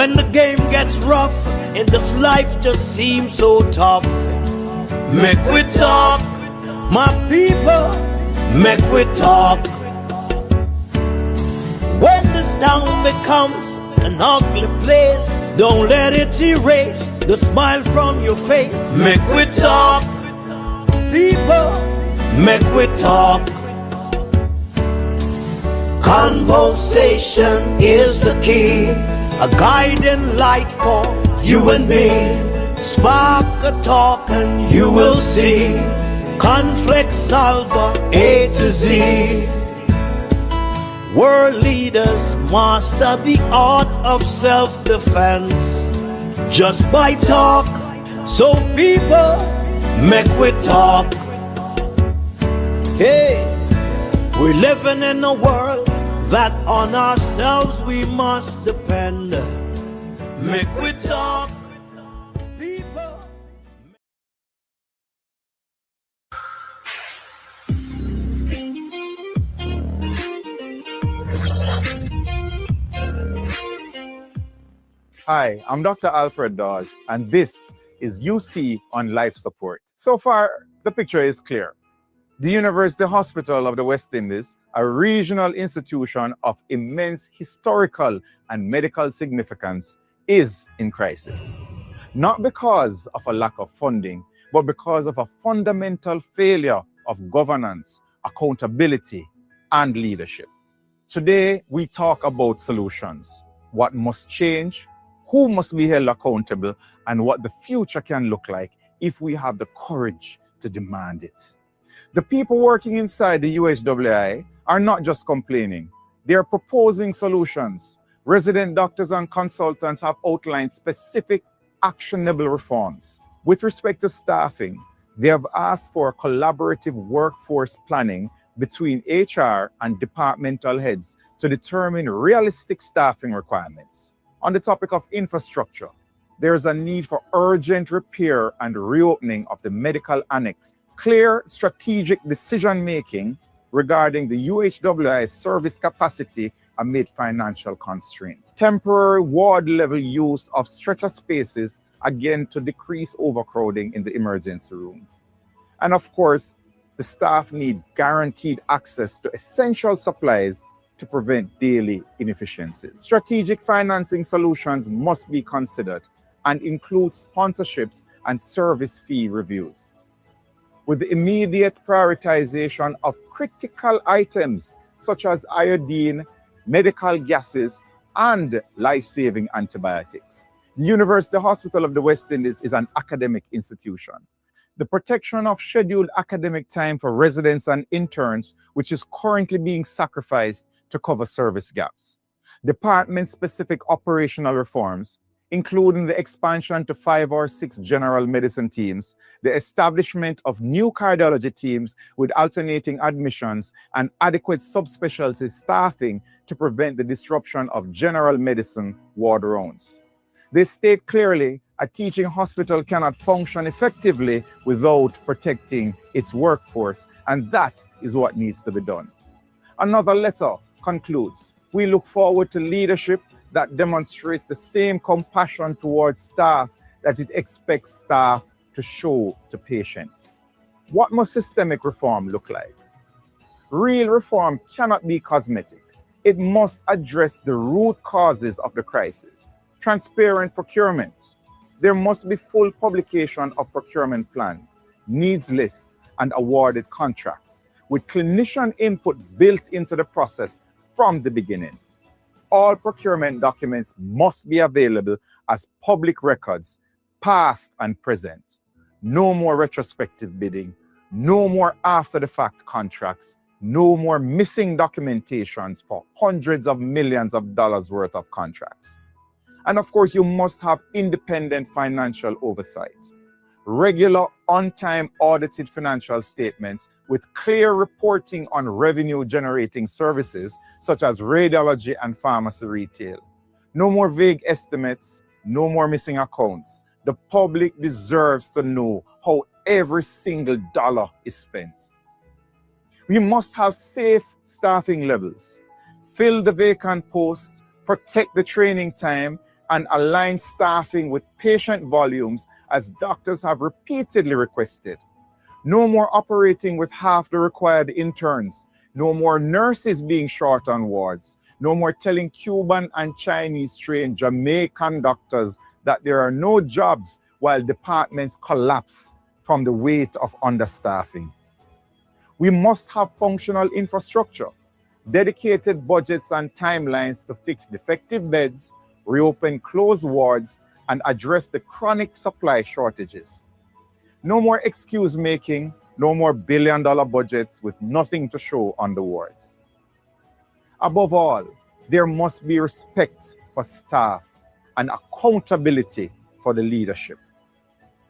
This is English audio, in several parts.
When the game gets rough and this life just seems so tough, make we talk, my people, make we talk. When this town becomes an ugly place, don't let it erase the smile from your face. Make we talk, people, make we talk. Conversation is the key, a guiding light for you and me. Spark a talk and you will see. Conflict solver A to Z. World leaders master the art of self-defense just by talk. So people, make we talk. Hey, we're living in a world that on ourselves we must depend. Make we talk, people. Hi, I'm Dr. Alfred Dawes, and this is UC on Life Support. So far, the picture is clear. The University Hospital of the West Indies, a regional institution of immense historical and medical significance, is in crisis. Not because of a lack of funding, but because of a fundamental failure of governance, accountability, and leadership. Today, we talk about solutions, what must change, who must be held accountable, and what the future can look like if we have the courage to demand it. The people working inside the UHWI are not just complaining, they are proposing solutions. Resident doctors and consultants have outlined specific actionable reforms. With respect to staffing, they have asked for collaborative workforce planning between HR and departmental heads to determine realistic staffing requirements. On the topic of infrastructure, there is a need for urgent repair and reopening of the medical annex, clear strategic decision-making regarding the UHWI service capacity amid financial constraints, temporary ward-level use of stretcher spaces, again to decrease overcrowding in the emergency room. And of course, the staff need guaranteed access to essential supplies to prevent daily inefficiencies. Strategic financing solutions must be considered and include sponsorships and service fee reviews, with the immediate prioritization of critical items such as iodine, medical gases, and life-saving antibiotics. The University Hospital of the West Indies is an academic institution. The protection of scheduled academic time for residents and interns, which is currently being sacrificed to cover service gaps. Department-specific operational reforms, including the expansion to 5 or 6 general medicine teams, the establishment of new cardiology teams with alternating admissions and adequate subspecialty staffing to prevent the disruption of general medicine ward rounds. They state clearly a teaching hospital cannot function effectively without protecting its workforce, and that is what needs to be done. Another letter concludes, we look forward to leadership that demonstrates the same compassion towards staff that it expects staff to show to patients. What must systemic reform look like? Real reform cannot be cosmetic. It must address the root causes of the crisis. Transparent procurement. There must be full publication of procurement plans, needs lists, and awarded contracts, with clinician input built into the process from the beginning. All procurement documents must be available as public records, past and present. No more retrospective bidding, no more after-the-fact contracts, no more missing documentations for hundreds of millions of dollars worth of contracts. And of course, you must have independent financial oversight. Regular, on-time audited financial statements with clear reporting on revenue-generating services such as radiology and pharmacy retail. No more vague estimates, no more missing accounts. The public deserves to know how every single dollar is spent. We must have safe staffing levels, fill the vacant posts, protect the training time, and align staffing with patient volumes as doctors have repeatedly requested. No more operating with half the required interns. No more nurses being short on wards. No more telling Cuban and Chinese trained Jamaican doctors that there are no jobs while departments collapse from the weight of understaffing. We must have functional infrastructure, dedicated budgets and timelines to fix defective beds, reopen closed wards, and address the chronic supply shortages. No more excuse making, no more billion-dollar budgets with nothing to show on the wards. Above all, there must be respect for staff and accountability for the leadership.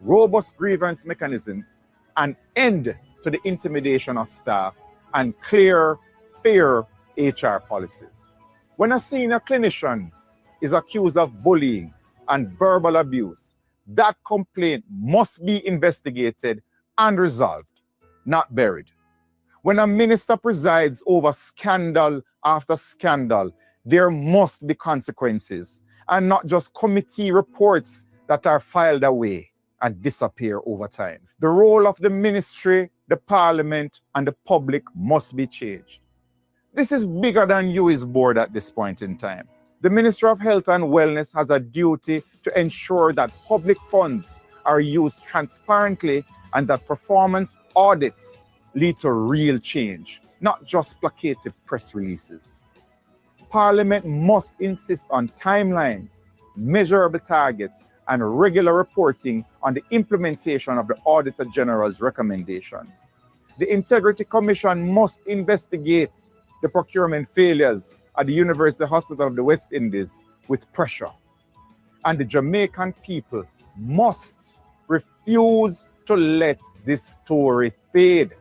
Robust grievance mechanisms, an end to the intimidation of staff, and clear, fair HR policies. When a senior clinician is accused of bullying and verbal abuse, that complaint must be investigated and resolved, not buried. When a minister presides over scandal after scandal, there must be consequences, and not just committee reports that are filed away and disappear over time. The role of the ministry, the parliament, and the public must be changed. This is bigger than UI's board at this point in time. The Ministry of Health and Wellness has a duty to ensure that public funds are used transparently and that performance audits lead to real change, not just placative press releases. Parliament must insist on timelines, measurable targets, and regular reporting on the implementation of the Auditor General's recommendations. The Integrity Commission must investigate the procurement failures at the University Hospital of the West Indies with pressure. And the Jamaican people must refuse to let this story fade.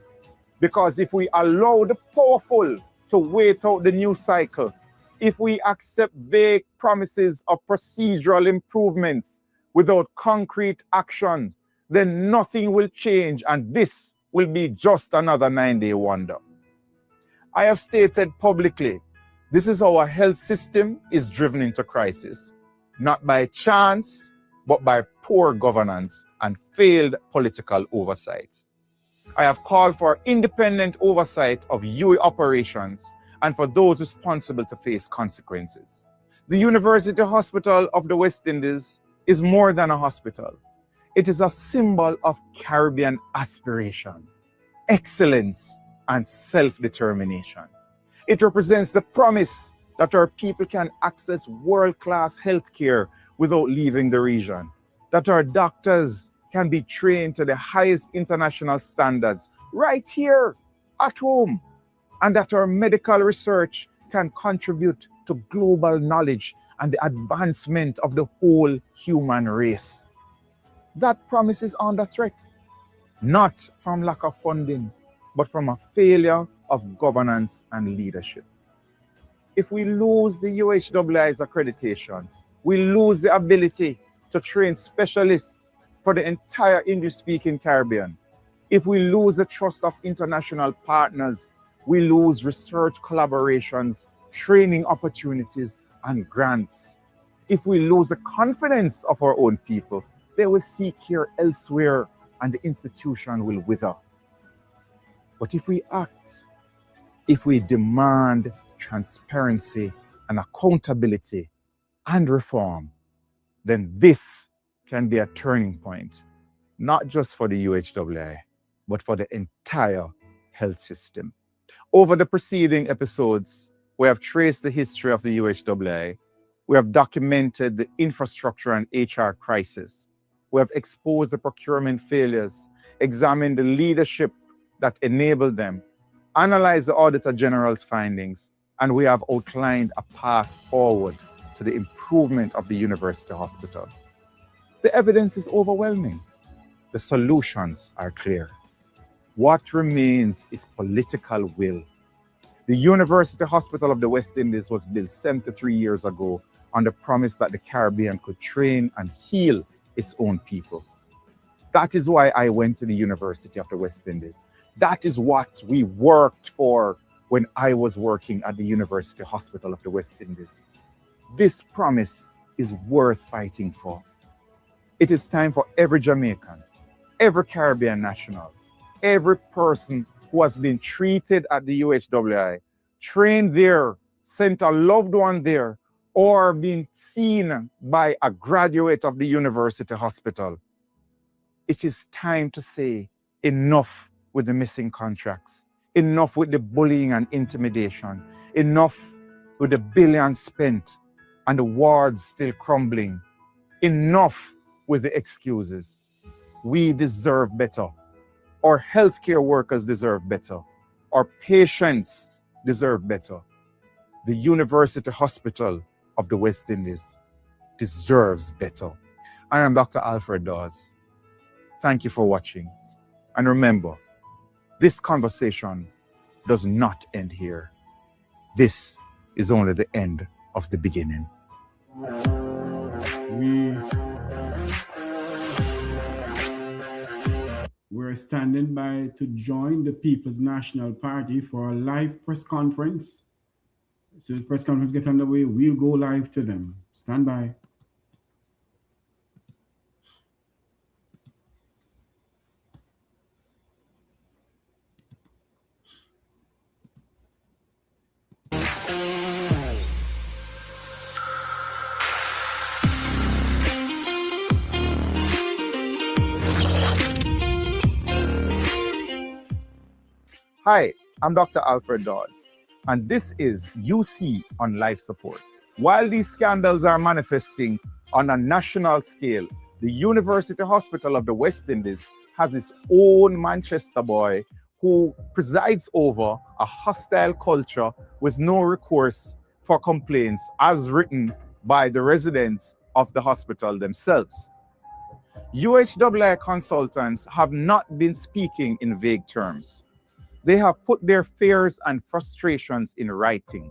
Because if we allow the powerful to wait out the news cycle, if we accept vague promises of procedural improvements without concrete action, then nothing will change, and this will be just another 9-day wonder. I have stated publicly, this is how our health system is driven into crisis, not by chance, but by poor governance and failed political oversight. I have called for independent oversight of UI operations and for those responsible to face consequences. The University Hospital of the West Indies is more than a hospital. It is a symbol of Caribbean aspiration, excellence, and self-determination. It represents the promise that our people can access world-class healthcare without leaving the region, that our doctors can be trained to the highest international standards right here at home, and that our medical research can contribute to global knowledge and the advancement of the whole human race. That promise is under threat, not from lack of funding, but from a failure of governance and leadership. If we lose the UHII's accreditation, we lose the ability to train specialists for the entire English-speaking Caribbean. If we lose the trust of international partners, we lose research collaborations, training opportunities, and grants. If we lose the confidence of our own people, they will seek care elsewhere and the institution will wither. But if we act, if we demand transparency and accountability and reform, then this can be a turning point, not just for the UHII, but for the entire health system. Over the preceding episodes, we have traced the history of the UHII. We have documented the infrastructure and HR crisis. We have exposed the procurement failures, examined the leadership that enabled them, analyzed the Auditor General's findings, and we have outlined a path forward to the improvement of the university hospital. The evidence is overwhelming. The solutions are clear. What remains is political will. The University Hospital of the West Indies was built 73 years ago on the promise that the Caribbean could train and heal its own people. That is why I went to the University of the West Indies. That is what we worked for when I was working at the University Hospital of the West Indies. This promise is worth fighting for. It is time for every Jamaican, every Caribbean national, every person who has been treated at the UHWI, trained there, sent a loved one there, or been seen by a graduate of the university hospital. It is time to say enough with the missing contracts, enough with the bullying and intimidation, enough with the billions spent and the wards still crumbling, enough with the excuses. We deserve better. Our healthcare workers deserve better. Our patients deserve better. The University Hospital of the West Indies deserves better. I am Dr. Alfred Dawes. Thank you for watching. And remember, this conversation does not end here. This is only the end of the beginning. We're standing by to join the People's National Party for a live press conference. So the press conference gets underway, we'll go live to them. Stand by. Hi, I'm Dr. Alfred Dawes, and this is UC on Life Support. While these scandals are manifesting on a national scale, the University Hospital of the West Indies has its own Manchester boy who presides over a hostile culture with no recourse for complaints as written by the residents of the hospital themselves. UHWI consultants have not been speaking in vague terms. They have put their fears and frustrations in writing.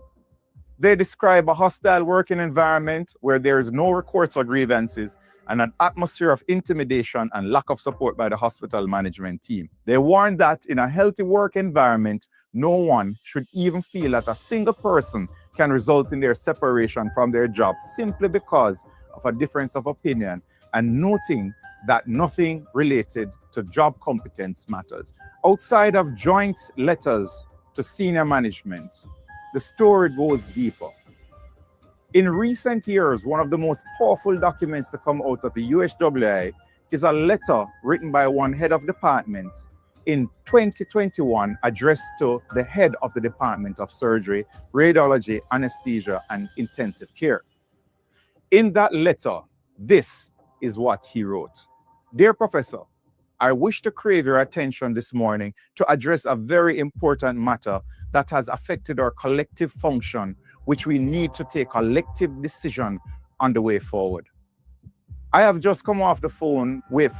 They describe a hostile working environment where there is no recourse for grievances and an atmosphere of intimidation and lack of support by the hospital management team. They warn that in a healthy work environment, no one should even feel that a single person can result in their separation from their job simply because of a difference of opinion, and noting that nothing related to job competence matters. Outside of joint letters to senior management, the story goes deeper. In recent years, one of the most powerful documents to come out of the UHWI is a letter written by one head of department in 2021 addressed to the head of the Department of Surgery, Radiology, Anesthesia, and Intensive Care. In that letter, this is what he wrote. Dear Professor, I wish to crave your attention this morning to address a very important matter that has affected our collective function, which we need to take collective decision on the way forward. I have just come off the phone with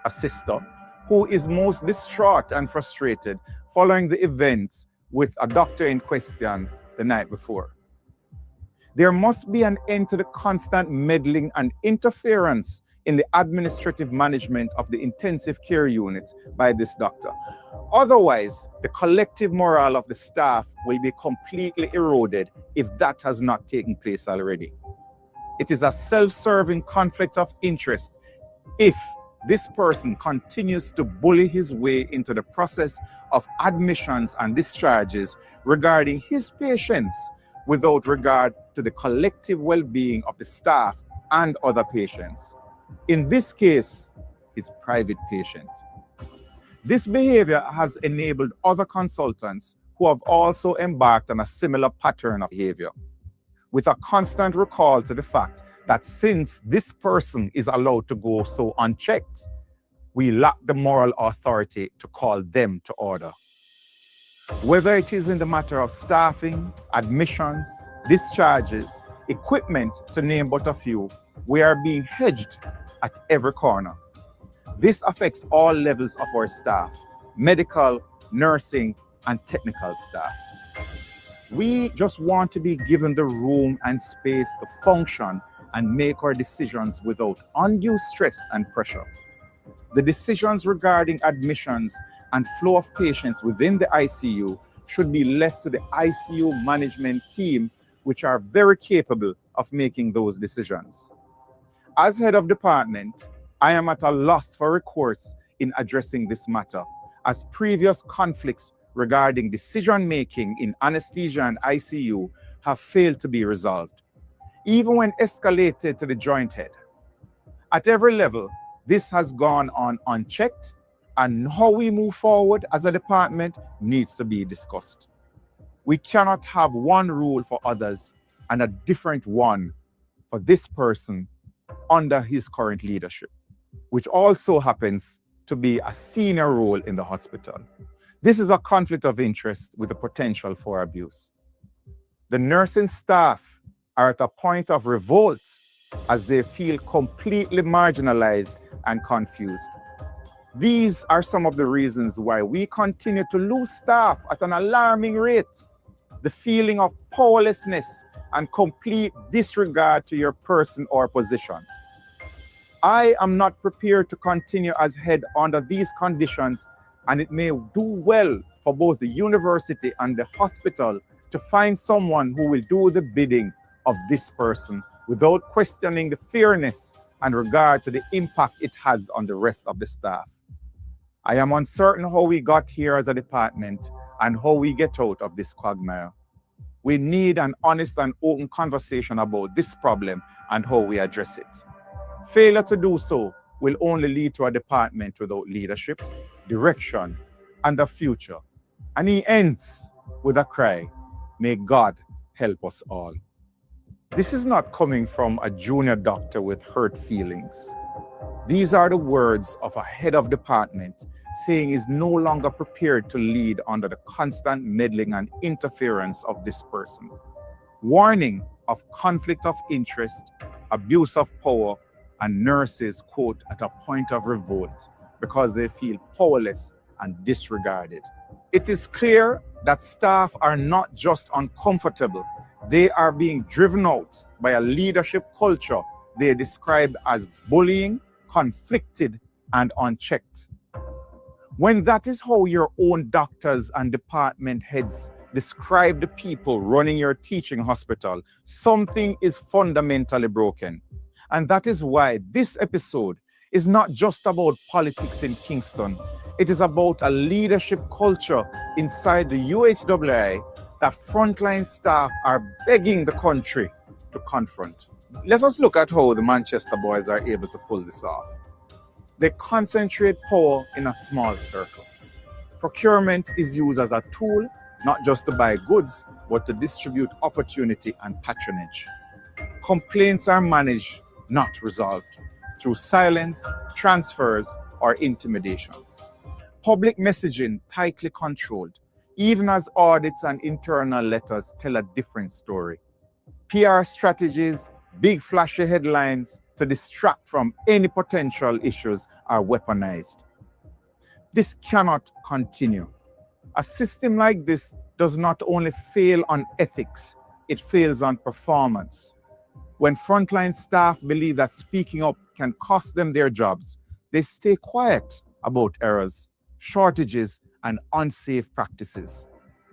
a sister who is most distraught and frustrated following the event with a doctor in question the night before. There must be an end to the constant meddling and interference in the administrative management of the intensive care unit by this doctor. Otherwise, the collective morale of the staff will be completely eroded if that has not taken place already. It is a self-serving conflict of interest if this person continues to bully his way into the process of admissions and discharges regarding his patients without regard to the collective well-being of the staff and other patients. In this case, his private patient. This behavior has enabled other consultants who have also embarked on a similar pattern of behavior, with a constant recall to the fact that since this person is allowed to go so unchecked, we lack the moral authority to call them to order. Whether it is in the matter of staffing, admissions, discharges, equipment, to name but a few, we are being hedged at every corner. This affects all levels of our staff, medical, nursing, and technical staff. We just want to be given the room and space to function and make our decisions without undue stress and pressure. The decisions regarding admissions and flow of patients within the ICU should be left to the ICU management team which are very capable of making those decisions. As head of department, I am at a loss for recourse in addressing this matter, as previous conflicts regarding decision-making in anesthesia and ICU have failed to be resolved, even when escalated to the joint head. At every level, this has gone on unchecked, and how we move forward as a department needs to be discussed. We cannot have one rule for others and a different one for this person under his current leadership, which also happens to be a senior role in the hospital. This is a conflict of interest with the potential for abuse. The nursing staff are at a point of revolt as they feel completely marginalized and confused. These are some of the reasons why we continue to lose staff at an alarming rate. The feeling of powerlessness and complete disregard to your person or position. I am not prepared to continue as head under these conditions, and it may do well for both the university and the hospital to find someone who will do the bidding of this person without questioning the fairness and regard to the impact it has on the rest of the staff. I am uncertain how we got here as a department and how we get out of this quagmire. We need an honest and open conversation about this problem and how we address it. Failure to do so will only lead to a department without leadership, direction, and a future. And he ends with a cry, "May God help us all." This is not coming from a junior doctor with hurt feelings. These are the words of a head of department saying he's no longer prepared to lead under the constant meddling and interference of this person. Warning of conflict of interest, abuse of power, and nurses, quote, at a point of revolt because they feel powerless and disregarded. It is clear that staff are not just uncomfortable, they are being driven out by a leadership culture they describe as bullying, conflicted, and unchecked. When that is how your own doctors and department heads describe the people running your teaching hospital, something is fundamentally broken. And that is why this episode is not just about politics in Kingston. It is about a leadership culture inside the UHWI that frontline staff are begging the country to confront. Let us look at how the Manchester boys are able to pull this off. They concentrate power in a small circle. Procurement is used as a tool, not just to buy goods, but to distribute opportunity and patronage. Complaints are managed, not resolved, through silence, transfers, or intimidation. Public messaging tightly controlled, even as audits and internal letters tell a different story. PR strategies, big flashy headlines to distract from any potential issues are weaponized. This cannot continue. A system like this does not only fail on ethics, it fails on performance. When frontline staff believe that speaking up can cost them their jobs, they stay quiet about errors, shortages, and unsafe practices.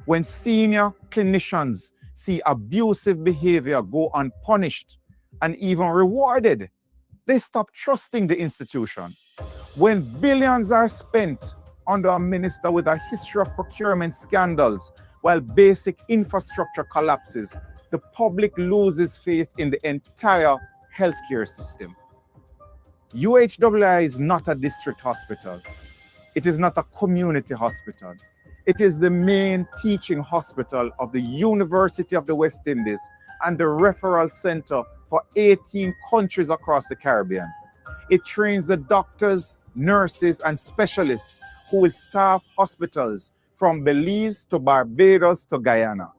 When senior clinicians see abusive behavior go unpunished and even rewarded, they stop trusting the institution. When billions are spent under a minister with a history of procurement scandals while basic infrastructure collapses, the public loses faith in the entire healthcare system. UHWI is not a district hospital. It is not a community hospital. It is the main teaching hospital of the University of the West Indies and the referral center for 18 countries across the Caribbean. It trains the doctors, nurses, and specialists who will staff hospitals from Belize to Barbados to Guyana.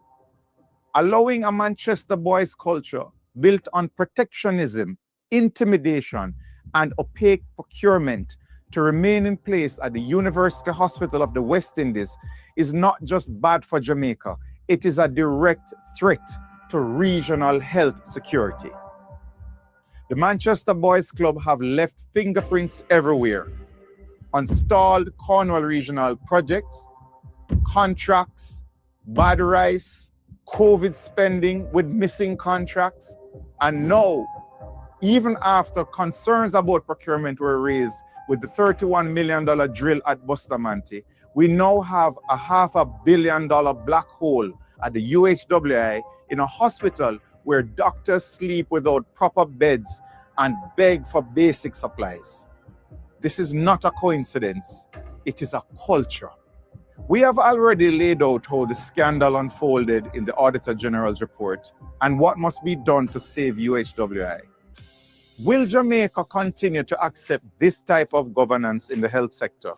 Allowing a Manchester boys culture built on protectionism, intimidation, and opaque procurement to remain in place at the University Hospital of the West Indies is not just bad for Jamaica, it is a direct threat to regional health security. The Manchester Boys Club have left fingerprints everywhere. Unstalled Cornwall Regional projects, contracts, bad rice, COVID spending with missing contracts. And now, even after concerns about procurement were raised with the $31 million drill at Bustamante, we now have a $500 million black hole at the UHWI in a hospital where doctors sleep without proper beds and beg for basic supplies. This is not a coincidence, it is a culture. We have already laid out how the scandal unfolded in the Auditor General's report and what must be done to save UHWI. Will Jamaica continue to accept this type of governance in the health sector?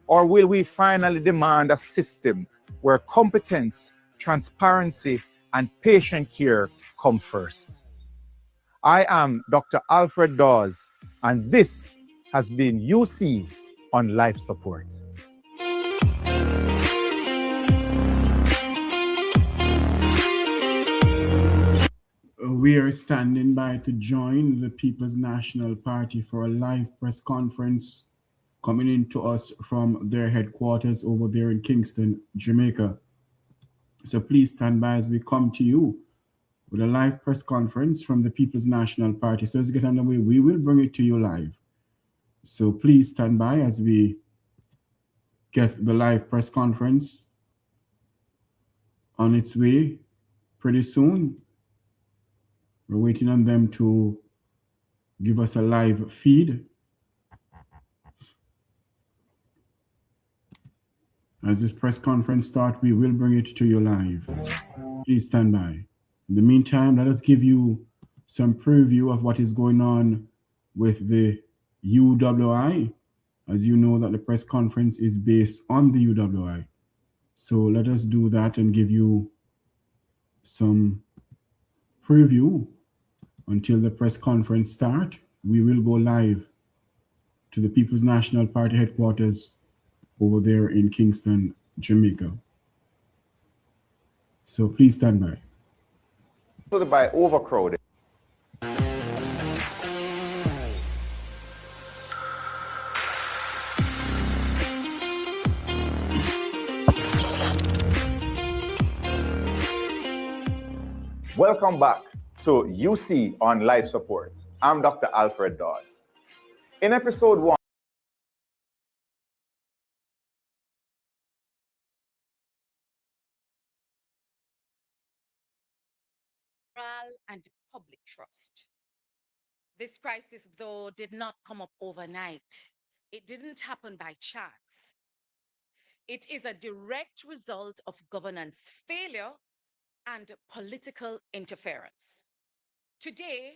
Or will we finally demand a system where competence, transparency, and patient care come first? I am Dr. Alfred Dawes, and this has been UC on Life Support. We are standing by to join the People's National Party for a live press conference coming in to us from their headquarters over there in Kingston, Jamaica. So please stand by as we come to you with a live press conference from the People's National Party. So let's get underway. We will bring it to you live. So please stand by as we get the live press conference on its way pretty soon. We're waiting on them to give us a live feed. As this press conference starts, we will bring it to you live. Please stand by. In the meantime, let us give you some preview of what is going on with the UWI. As you know that the press conference is based on the UWI. So let us do that and give you some preview until the press conference starts. We will go live to the People's National Party headquarters over there in Kingston, Jamaica. So please stand by. By overcrowding. Welcome back to UC on Life Support. I'm Dr. Alfred Dawes. In episode 1, and public trust. This crisis, though, did not come up overnight. It didn't happen by chance. It is a direct result of governance failure and political interference. Today,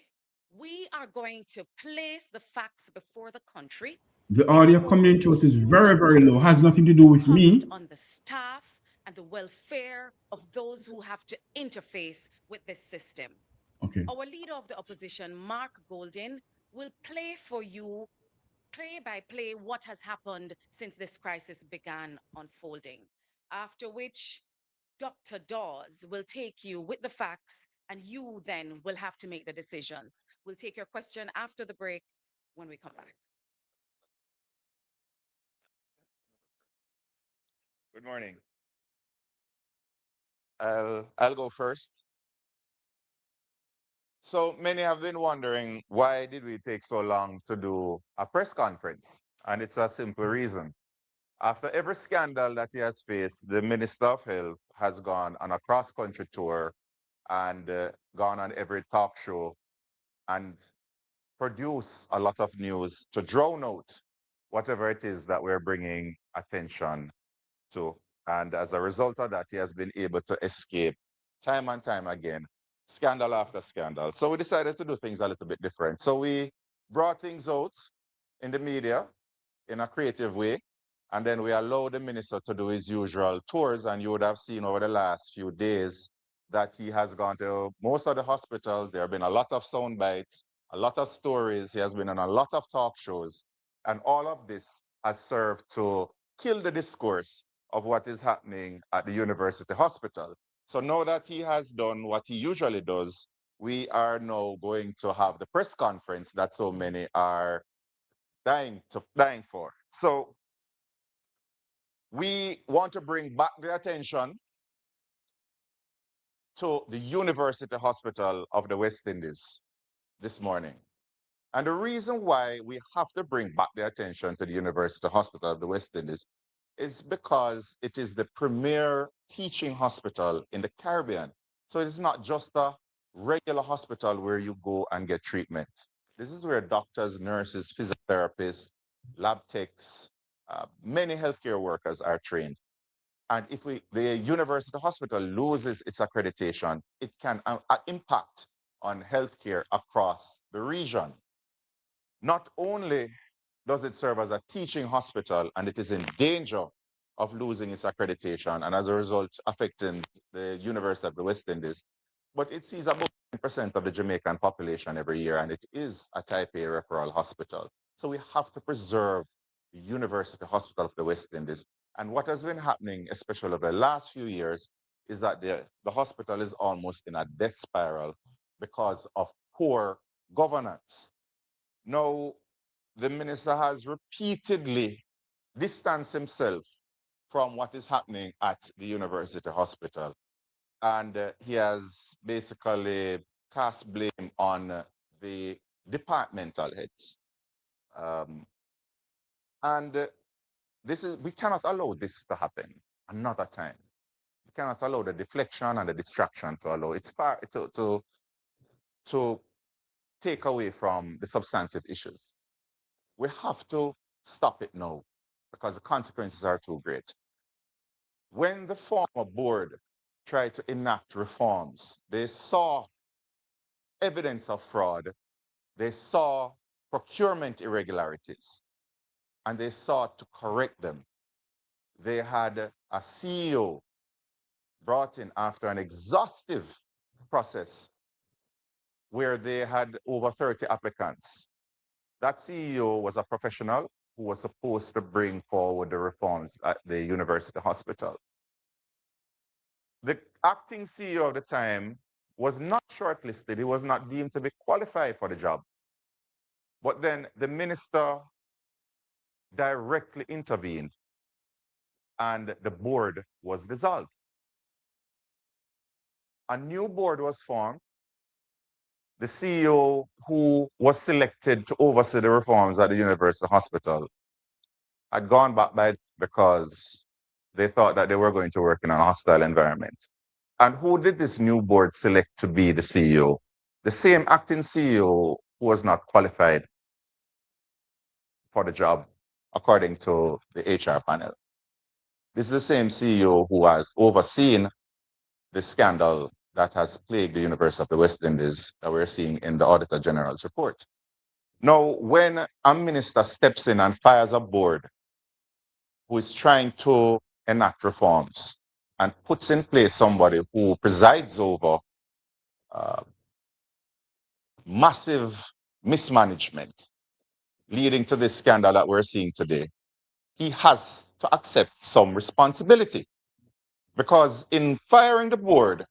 we are going to place the facts before the country. The audio coming into us is very, very low. It has nothing to do with me. On the staff and the welfare of those who have to interface with this system. Okay. Our leader of the opposition, Mark Goldin, will play for you, play by play, what has happened since this crisis began unfolding. After which, Dr. Dawes will take you with the facts, and you then will have to make the decisions. We'll take your question after the break when we come back. Good morning. I'll go first. So many have been wondering, why did we take so long to do a press conference? And it's a simple reason. After every scandal that he has faced, the Minister of Health has gone on a cross-country tour and gone on every talk show and produced a lot of news to drown out whatever it is that we're bringing attention to. And as a result of that, he has been able to escape time and time again, scandal after scandal. So we decided to do things a little bit different. So we brought things out in the media in a creative way, and then we allowed the minister to do his usual tours. And you would have seen over the last few days that he has gone to most of the hospitals. There have been a lot of sound bites, a lot of stories. He has been on a lot of talk shows. And all of this has served to kill the discourse of what is happening at the university hospital. So now that he has done what he usually does, we are now going to have the press conference that so many are dying for. So we want to bring back the attention to the University Hospital of the West Indies this morning. And the reason why we have to bring back the attention to the University Hospital of the West Indies is because it is the premier teaching hospital in the Caribbean. So it's not just a regular hospital where you go and get treatment. This is where doctors, nurses, physiotherapists, lab techs, many healthcare workers are trained. And if the university hospital loses its accreditation, it can impact on healthcare across the region. Not only does it serve as a teaching hospital and it is in danger of losing its accreditation and as a result affecting the University of the West Indies, but it sees about 10% of the Jamaican population every year, and it is a type A referral hospital. So we have to preserve the University Hospital of the West Indies. And what has been happening, especially over the last few years, is that the hospital is almost in a death spiral because of poor governance. Now, the minister has repeatedly distanced himself from what is happening at the university hospital. And he has basically cast blame on the departmental heads. We cannot allow this to happen another time. We cannot allow the deflection and the distraction to allow it's far to take away from the substantive issues. We have to stop it now because the consequences are too great. When the former board tried to enact reforms, they saw evidence of fraud, they saw procurement irregularities, and they sought to correct them. They had a CEO brought in after an exhaustive process where they had over 30 applicants. That CEO was a professional who was supposed to bring forward the reforms at the university hospital. The acting CEO of the time was not shortlisted. He was not deemed to be qualified for the job. But then the minister directly intervened and the board was dissolved. A new board was formed. The CEO who was selected to oversee the reforms at the university hospital had gone back because they thought that they were going to work in a hostile environment. And who did this new board select to be the CEO? The same acting CEO who was not qualified for the job, according to the HR panel. This is the same CEO who has overseen the scandal that has plagued the University of the West Indies that we're seeing in the Auditor General's report. Now, when a minister steps in and fires a board who is trying to enact reforms and puts in place somebody who presides over massive mismanagement leading to this scandal that we're seeing today, he has to accept some responsibility. Because in firing the board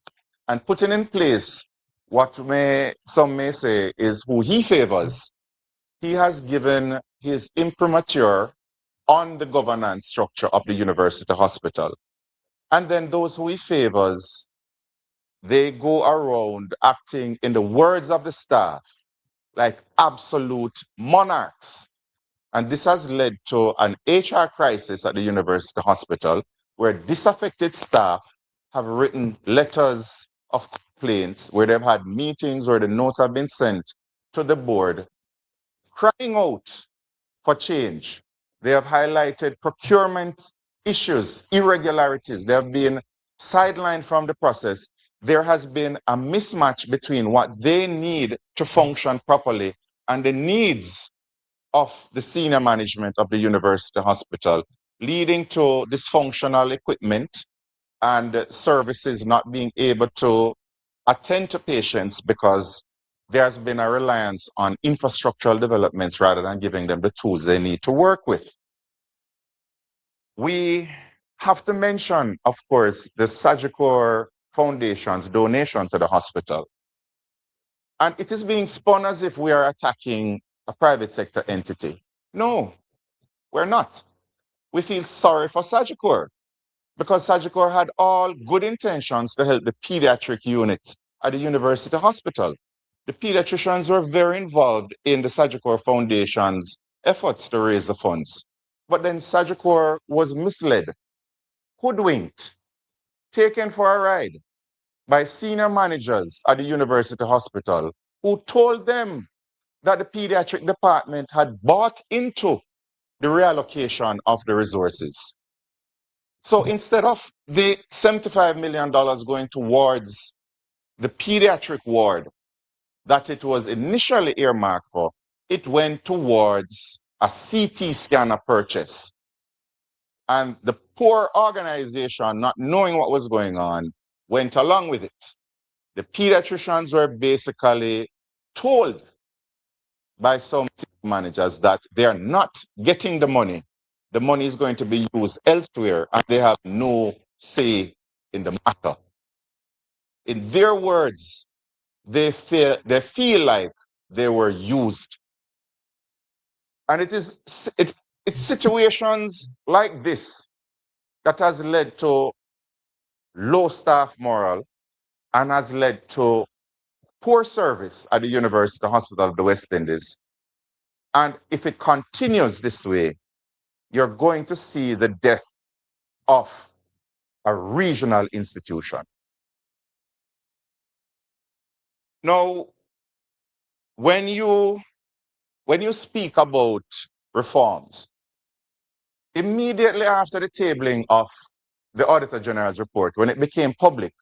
and putting in place what some may say is who he favors, he has given his imprimatur on the governance structure of the university hospital. And then those who he favors, they go around acting, in the words of the staff, like absolute monarchs. And this has led to an HR crisis at the university hospital where disaffected staff have written letters of complaints, where they've had meetings where the notes have been sent to the board, crying out for change. They have highlighted procurement issues, irregularities. They have been sidelined from the process. There has been a mismatch between what they need to function properly and the needs of the senior management of the university hospital, leading to dysfunctional equipment and services not being able to attend to patients because there's been a reliance on infrastructural developments rather than giving them the tools they need to work with. We have to mention, of course, the Sagicor Foundation's donation to the hospital. And it is being spun as if we are attacking a private sector entity. No, we're not. We feel sorry for Sagicor because Sagicor had all good intentions to help the pediatric unit at the University Hospital. The pediatricians were very involved in the Sagicor Foundation's efforts to raise the funds. But then Sagicor was misled, hoodwinked, taken for a ride by senior managers at the University Hospital who told them that the pediatric department had bought into the reallocation of the resources. So instead of the $75 million going towards the pediatric ward that it was initially earmarked for, it went towards a CT scanner purchase. And the poor organization, not knowing what was going on, went along with it. The pediatricians were basically told by some managers that they are not getting the money. The money is going to be used elsewhere, and they have no say in the matter. In their words, they feel like they were used. And it's situations like this that has led to low staff morale and has led to poor service at the University Hospital of the West Indies. And if it continues this way, you're going to see the death of a regional institution. Now, when you speak about reforms, immediately after the tabling of the Auditor General's report, when it became public,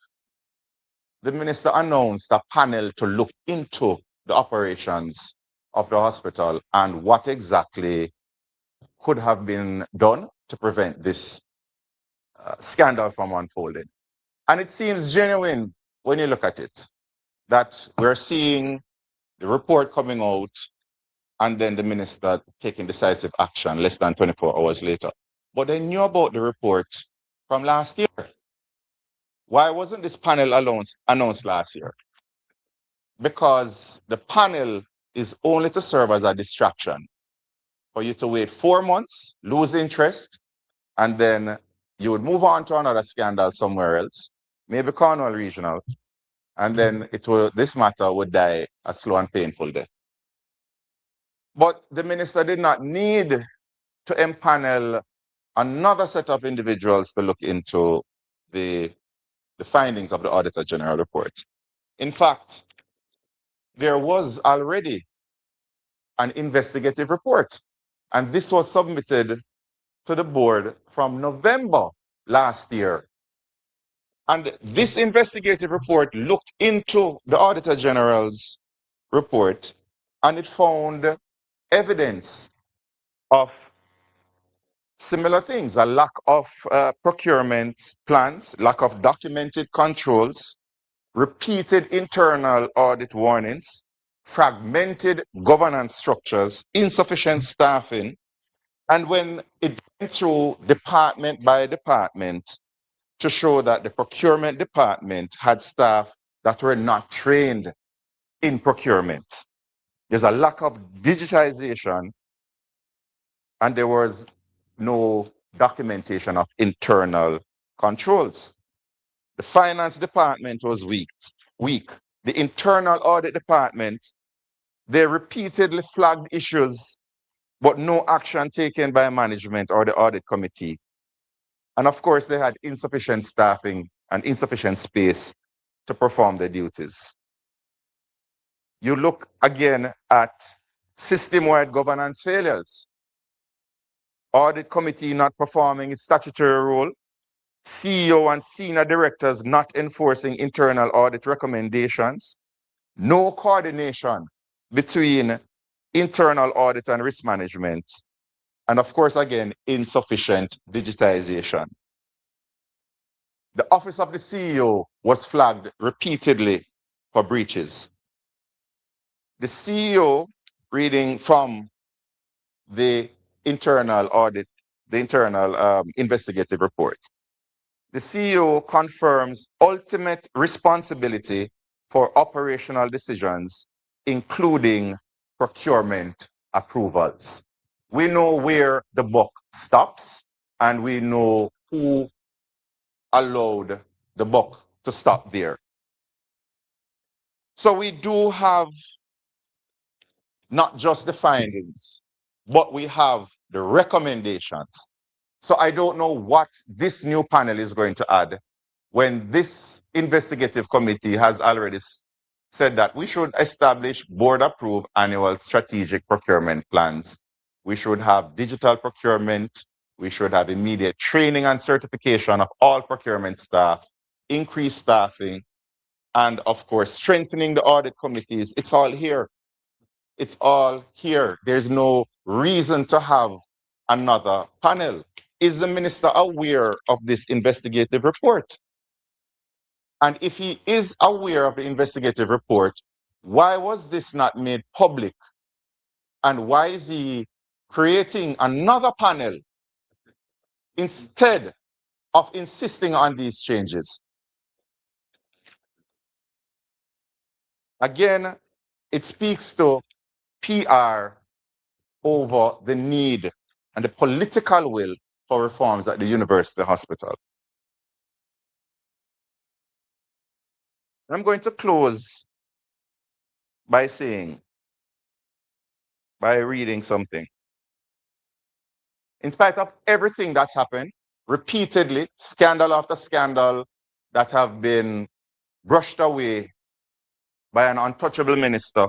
the minister announced a panel to look into the operations of the hospital and what exactly could have been done to prevent this scandal from unfolding. And it seems genuine when you look at it, that we're seeing the report coming out and then the minister taking decisive action less than 24 hours later. But they knew about the report from last year. Why wasn't this panel announced last year? Because the panel is only to serve as a distraction for you to wait 4 months, lose interest, and then you would move on to another scandal somewhere else, maybe Cornwall Regional, and then this matter would die a slow and painful death. But the minister did not need to empanel another set of individuals to look into the findings of the Auditor General report. In fact, there was already an investigative report, and this was submitted to the board from November last year. And this investigative report looked into the Auditor General's report, and it found evidence of similar things: a lack of procurement plans, lack of documented controls, repeated internal audit warnings, fragmented governance structures, insufficient staffing. And when it went through department by department to show that the procurement department had staff that were not trained in procurement, there's a lack of digitization, and there was no documentation of internal controls. The finance department was weak. The internal audit department, they repeatedly flagged issues, but no action taken by management or the audit committee. And of course, they had insufficient staffing and insufficient space to perform their duties. You look again at system-wide governance failures. Audit committee not performing its statutory role, CEO and senior directors not enforcing internal audit recommendations, no coordination between internal audit and risk management, and of course, again, insufficient digitization. The office of the CEO was flagged repeatedly for breaches. The CEO, reading from the internal audit, the internal investigative report, the CEO confirms ultimate responsibility for operational decisions, including procurement approvals. We know where the buck stops, and we know who allowed the buck to stop there. So we do have not just the findings, but we have the recommendations. So I don't know what this new panel is going to add when this investigative committee has already said that we should establish board-approved annual strategic procurement plans. We should have digital procurement. We should have immediate training and certification of all procurement staff, increased staffing, and of course, strengthening the audit committees. It's all here. It's all here. There's no reason to have another panel. Is the minister aware of this investigative report? And if he is aware of the investigative report, why was this not made public? And why is he creating another panel instead of insisting on these changes? Again, it speaks to PR over the need and the political will for reforms at the university hospital. I'm going to close by reading something. In spite of everything that's happened, repeatedly, scandal after scandal that have been brushed away by an untouchable minister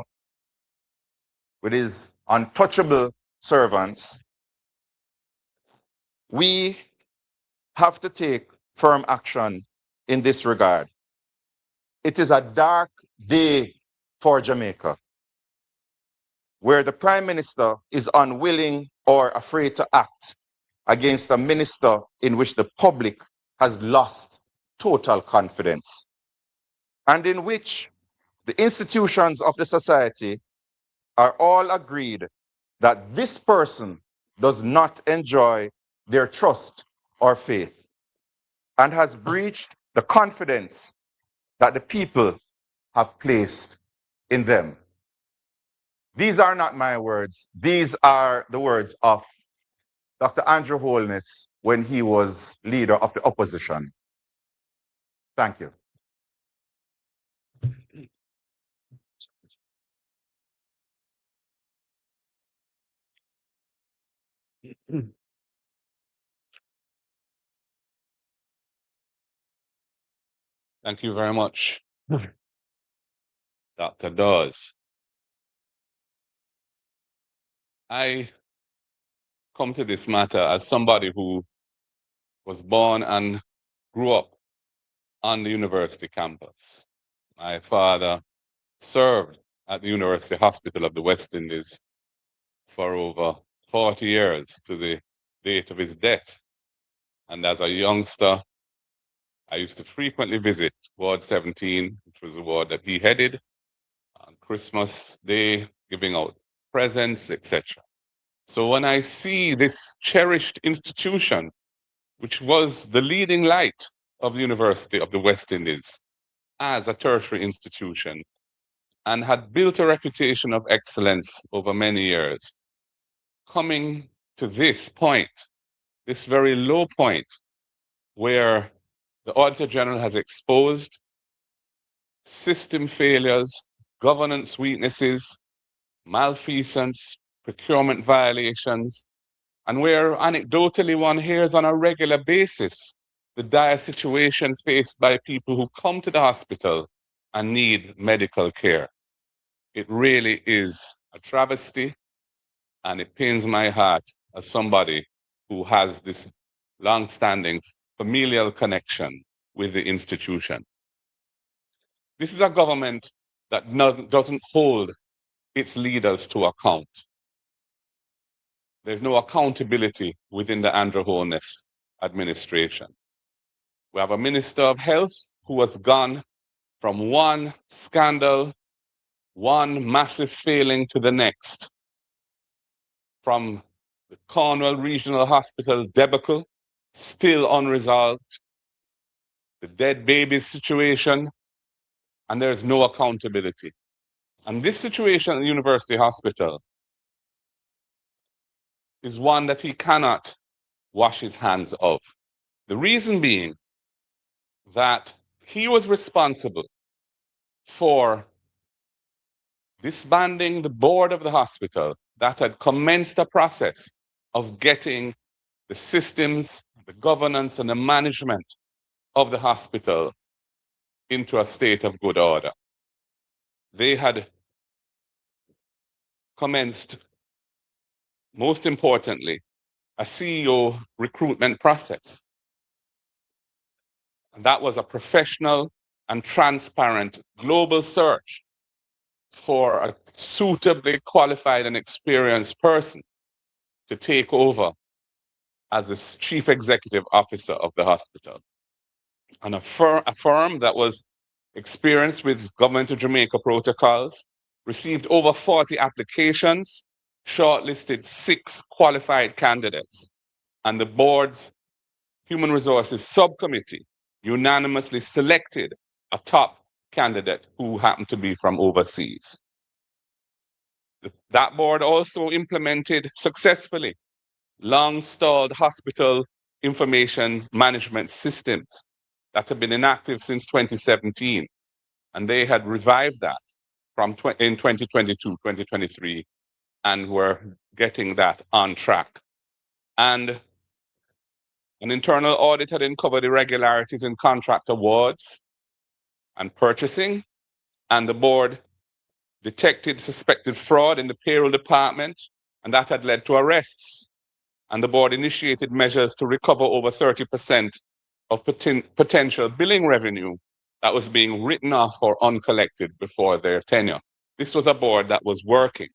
with his untouchable servants, we have to take firm action in this regard. It is a dark day for Jamaica, where the Prime Minister is unwilling or afraid to act against a minister in which the public has lost total confidence, and in which the institutions of the society are all agreed that this person does not enjoy their trust or faith and has breached the confidence that the people have placed in them. These are not my words. These are the words of Dr. Andrew Holness when he was leader of the opposition. Thank you. Thank you very much, Dr. Dawes. I come to this matter as somebody who was born and grew up on the university campus. My father served at the University Hospital of the West Indies for over 40 years to the date of his death. And as a youngster, I used to frequently visit Ward 17, which was the ward that he headed, on Christmas Day, giving out presents, etc. So when I see this cherished institution, which was the leading light of the University of the West Indies as a tertiary institution, and had built a reputation of excellence over many years, coming to this point, this very low point, where the Auditor General has exposed system failures, governance weaknesses, malfeasance, procurement violations, and where anecdotally one hears on a regular basis the dire situation faced by people who come to the hospital and need medical care. It really is a travesty, and it pains my heart as somebody who has this long-standing familial connection with the institution. This is a government that doesn't hold its leaders to account. There's no accountability within the Andrew Holness administration. We have a Minister of Health who has gone from one scandal, one massive failing to the next. From the Cornwall Regional Hospital debacle, still unresolved, the dead babies situation, and there's no accountability. And this situation at the University Hospital is one that he cannot wash his hands of. The reason being that he was responsible for disbanding the board of the hospital that had commenced a process of getting the systems, the governance, and the management of the hospital into a state of good order. They had commenced, most importantly, a CEO recruitment process. And that was a professional and transparent global search for a suitably qualified and experienced person to take over as the chief executive officer of the hospital. And a firm that was experienced with Government of Jamaica protocols, received over 40 applications, shortlisted 6 qualified candidates, and the board's Human Resources Subcommittee unanimously selected a top candidate who happened to be from overseas. That board also implemented successfully long-stalled hospital information management systems that have been inactive since 2017. And they had revived that in 2022, 2023, and were getting that on track. And an internal audit had uncovered irregularities in contract awards and purchasing, and the board detected suspected fraud in the payroll department, and that had led to arrests. And the board initiated measures to recover over 30% of potential billing revenue that was being written off or uncollected before their tenure. This was a board that was working.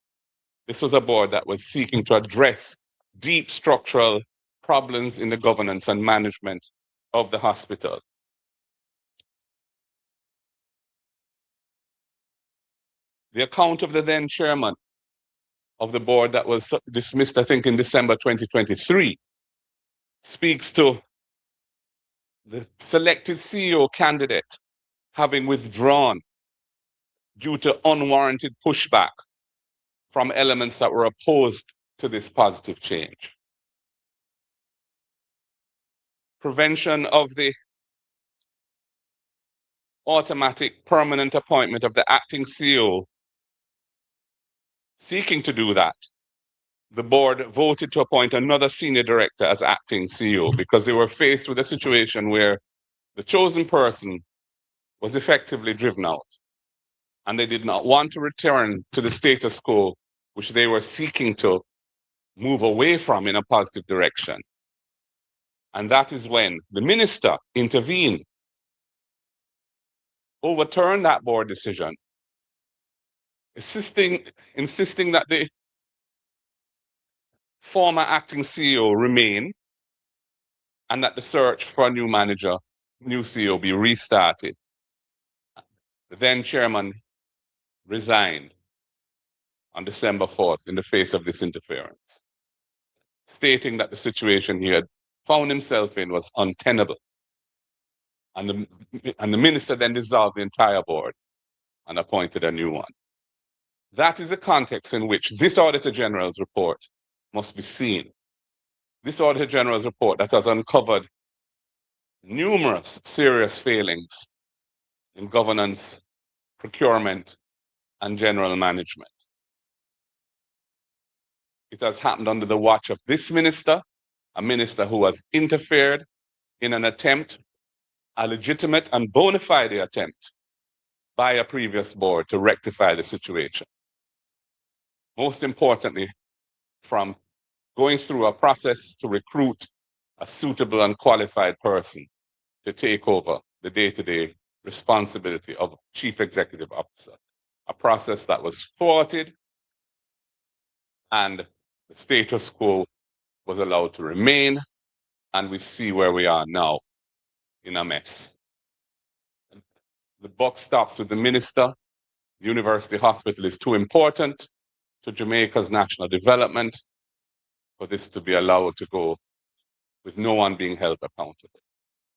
This was a board that was seeking to address deep structural problems in the governance and management of the hospital. The account of the then chairman of the board that was dismissed, I think, in December 2023, speaks to the selected CEO candidate having withdrawn due to unwarranted pushback from elements that were opposed to this positive change. Prevention of the automatic permanent appointment of the acting CEO. Seeking to do that, the board voted to appoint another senior director as acting CEO because they were faced with a situation where the chosen person was effectively driven out, and they did not want to return to the status quo, which they were seeking to move away from in a positive direction. And that is when the minister intervened, overturned that board decision, insisting that the former acting CEO remain and that the search for a new manager, new CEO, be restarted. The then chairman resigned on December 4th in the face of this interference, stating that the situation he had found himself in was untenable. And the minister then dissolved the entire board and appointed a new one. That is the context in which this Auditor General's report must be seen. This Auditor General's report that has uncovered numerous serious failings in governance, procurement, and general management. It has happened under the watch of this minister, a minister who has interfered in an attempt, a legitimate and bona fide attempt by a previous board to rectify the situation. Most importantly, from going through a process to recruit a suitable and qualified person to take over the day-to-day responsibility of Chief Executive Officer, a process that was thwarted, and the status quo was allowed to remain, and we see where we are now, in a mess. The buck stops with the minister. The university hospital is too important to Jamaica's national development for this to be allowed to go with no one being held accountable.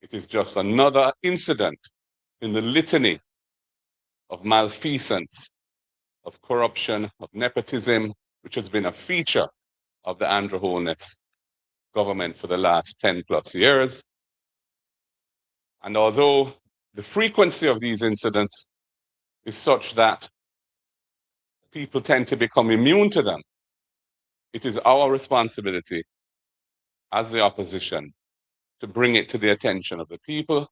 It is just another incident in the litany of malfeasance, of corruption, of nepotism, which has been a feature of the Andrew Holness government for the last 10 plus years. And although the frequency of these incidents is such that people tend to become immune to them, it is our responsibility as the opposition to bring it to the attention of the people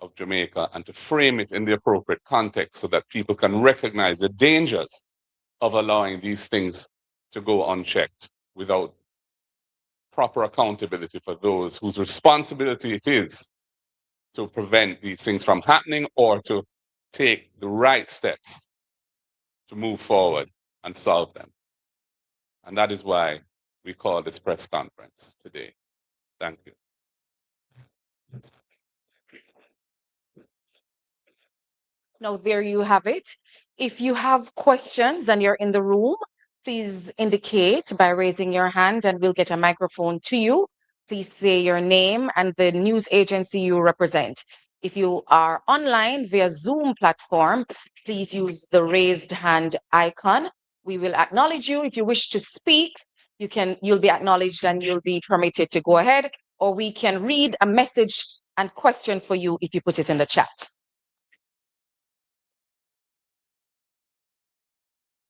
of Jamaica and to frame it in the appropriate context so that people can recognize the dangers of allowing these things to go unchecked without proper accountability for those whose responsibility it is to prevent these things from happening or to take the right steps to move forward and solve them. And that is why we call this press conference today. Thank you. Now, there you have it. If you have questions and you're in the room, please indicate by raising your hand and we'll get a microphone to you. Please say your name and the news agency you represent. If you are online via Zoom platform, please use the raised hand icon. We will acknowledge you. If you wish to speak, you'll be acknowledged and you'll be permitted to go ahead, or we can read a message and question for you if you put it in the chat.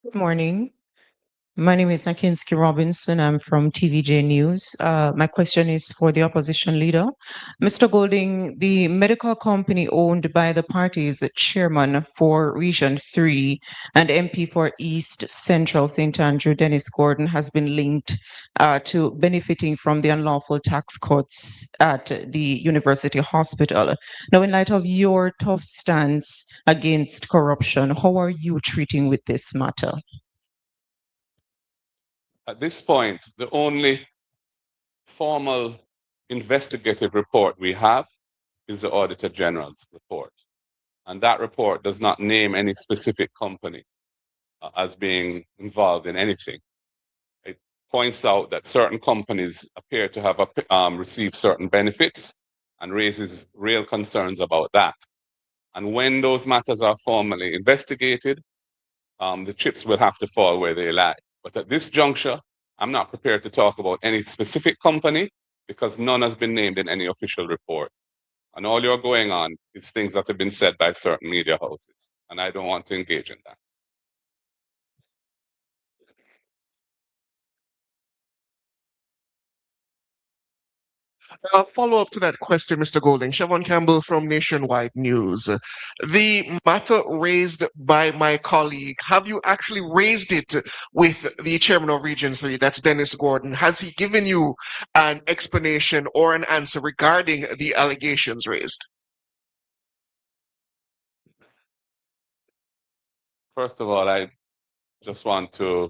Good morning. My name is Nakinski Robinson. I'm from TVJ News. My question is for the opposition leader. Mr. Golding, the medical company owned by the party's chairman for Region 3 and MP for East Central St. Andrew, Dennis Gordon, has been linked to benefiting from the unlawful tax cuts at the university hospital. Now, in light of your tough stance against corruption, how are you treating with this matter? At this point, the only formal investigative report we have is the Auditor General's report. And that report does not name any specific company as being involved in anything. It points out that certain companies appear to have received certain benefits and raises real concerns about that. And when those matters are formally investigated, the chips will have to fall where they lie. But at this juncture, I'm not prepared to talk about any specific company because none has been named in any official report. And all you're going on is things that have been said by certain media houses. And I don't want to engage in that. Follow up to that question, Mr. Golding. Siobhan Campbell from Nationwide News. The matter raised by my colleague, have you actually raised it with the chairman of Region 3, that's Dennis Gordon? Has he given you an explanation or an answer regarding the allegations raised? First of all, I just want to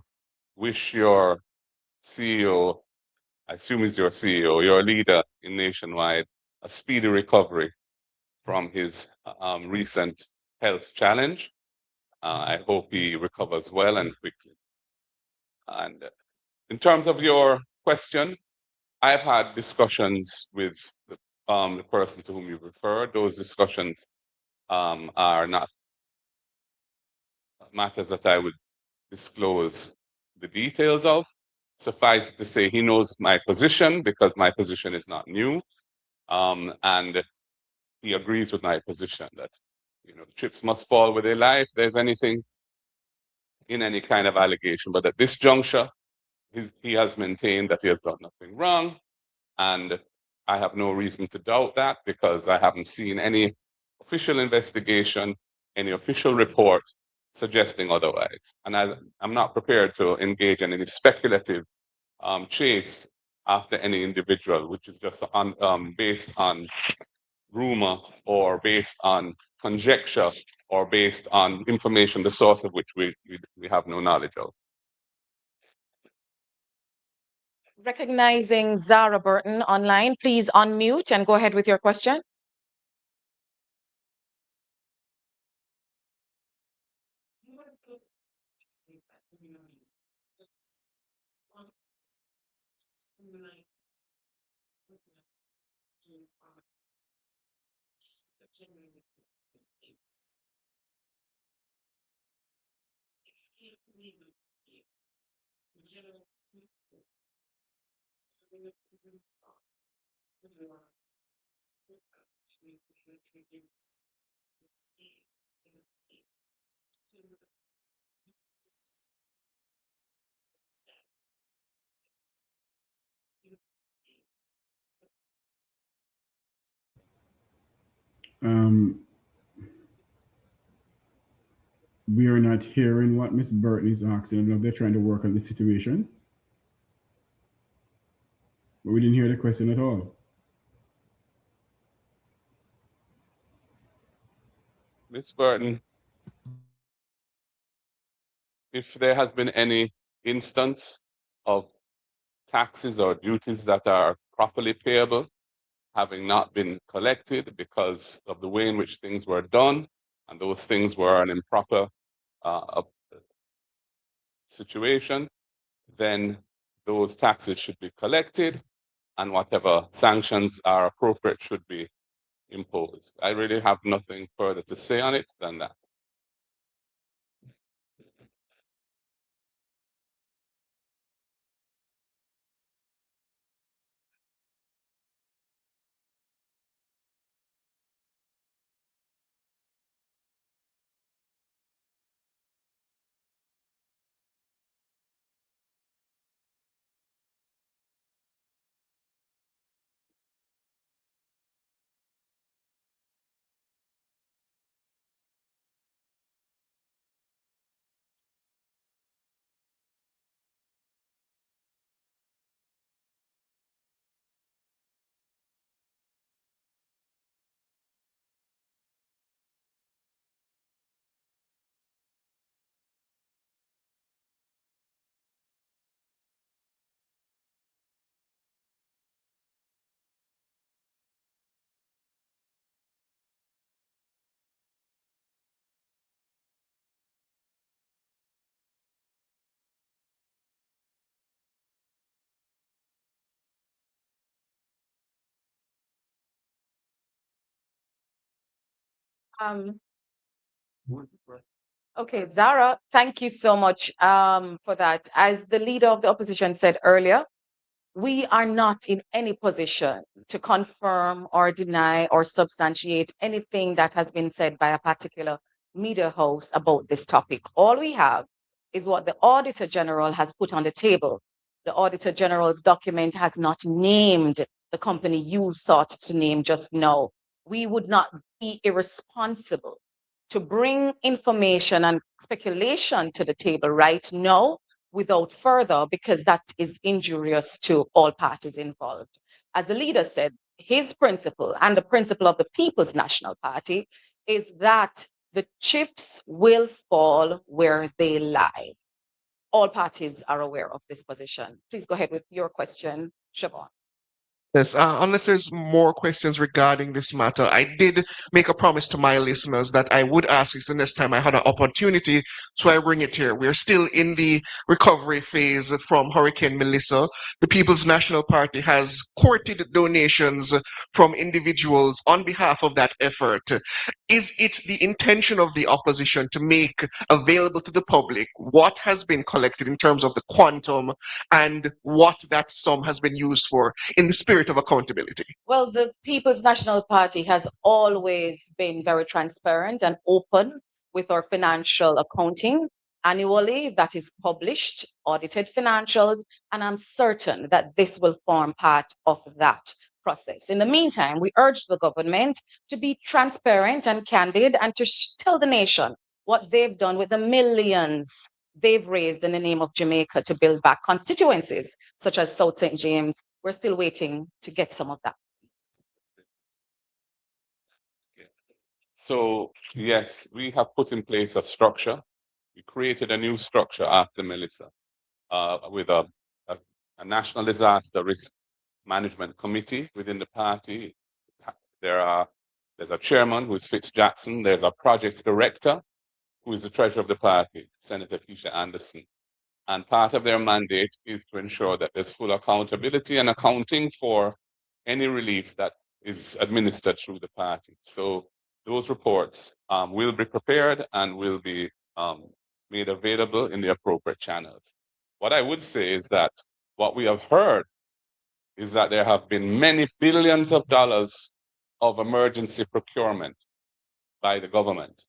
wish your CEO, I assume he's your CEO, your leader in Nationwide, a speedy recovery from his recent health challenge. I hope he recovers well and quickly. And in terms of your question, I've had discussions with the person to whom you referred. Those discussions are not matters that I would disclose the details of. Suffice to say, he knows my position because my position is not new. And he agrees with my position that the chips must fall where they lie if there's anything in any kind of allegation. But at this juncture, he has maintained that he has done nothing wrong. And I have no reason to doubt that because I haven't seen any official investigation, any official report suggesting otherwise. And I'm not prepared to engage in any speculative chase after any individual, which is just based on rumor or based on conjecture or based on information, the source of which we have no knowledge of. Recognizing Zara Burton online, please unmute and go ahead with your question. We are not hearing what Miss Burton is asking. I don't know if they're trying to work on the situation. But we didn't hear the question at all. Ms. Burton, if there has been any instance of taxes or duties that are properly payable having not been collected because of the way in which things were done, and those things were an improper situation, then those taxes should be collected and whatever sanctions are appropriate should be imposed. I really have nothing further to say on it than that. Um, okay, Zara, thank you so much for that. As the leader of the opposition said earlier, we are not in any position to confirm or deny or substantiate anything that has been said by a particular media house about this topic. All we have is what the Auditor General has put on the table. The Auditor General's document has not named the company you sought to name just now. We would not be irresponsible to bring information and speculation to the table right now without further, because that is injurious to all parties involved. As the leader said, his principle and the principle of the People's National Party is that the chips will fall where they lie. All parties are aware of this position. Please go ahead with your question, Siobhan. Yes, unless there's more questions regarding this matter, I did make a promise to my listeners that I would ask this the next time I had an opportunity, so I bring it here. We're still in the recovery phase from Hurricane Melissa. The People's National Party has courted donations from individuals on behalf of that effort. Is it the intention of the opposition to make available to the public what has been collected in terms of the quantum and what that sum has been used for in the spirit of accountability? Well, the People's National Party has always been very transparent and open with our financial accounting annually. That is published, audited financials, and I'm certain that this will form part of that process. In the meantime, we urge the government to be transparent and candid and to tell the nation what they've done with the millions they've raised in the name of Jamaica to build back constituencies such as South St. James. We're still waiting to get some of that. So yes, we have put in place a structure. We created a new structure after Melissa with a national disaster risk management committee within the party. There's a chairman who is Fitz Jackson. There's a projects director who is the treasurer of the party, Senator Keisha Anderson. And part of their mandate is to ensure that there's full accountability and accounting for any relief that is administered through the party. So those reports will be prepared and will be made available in the appropriate channels. What I would say is that what we have heard is that there have been many billions of dollars of emergency procurement by the government.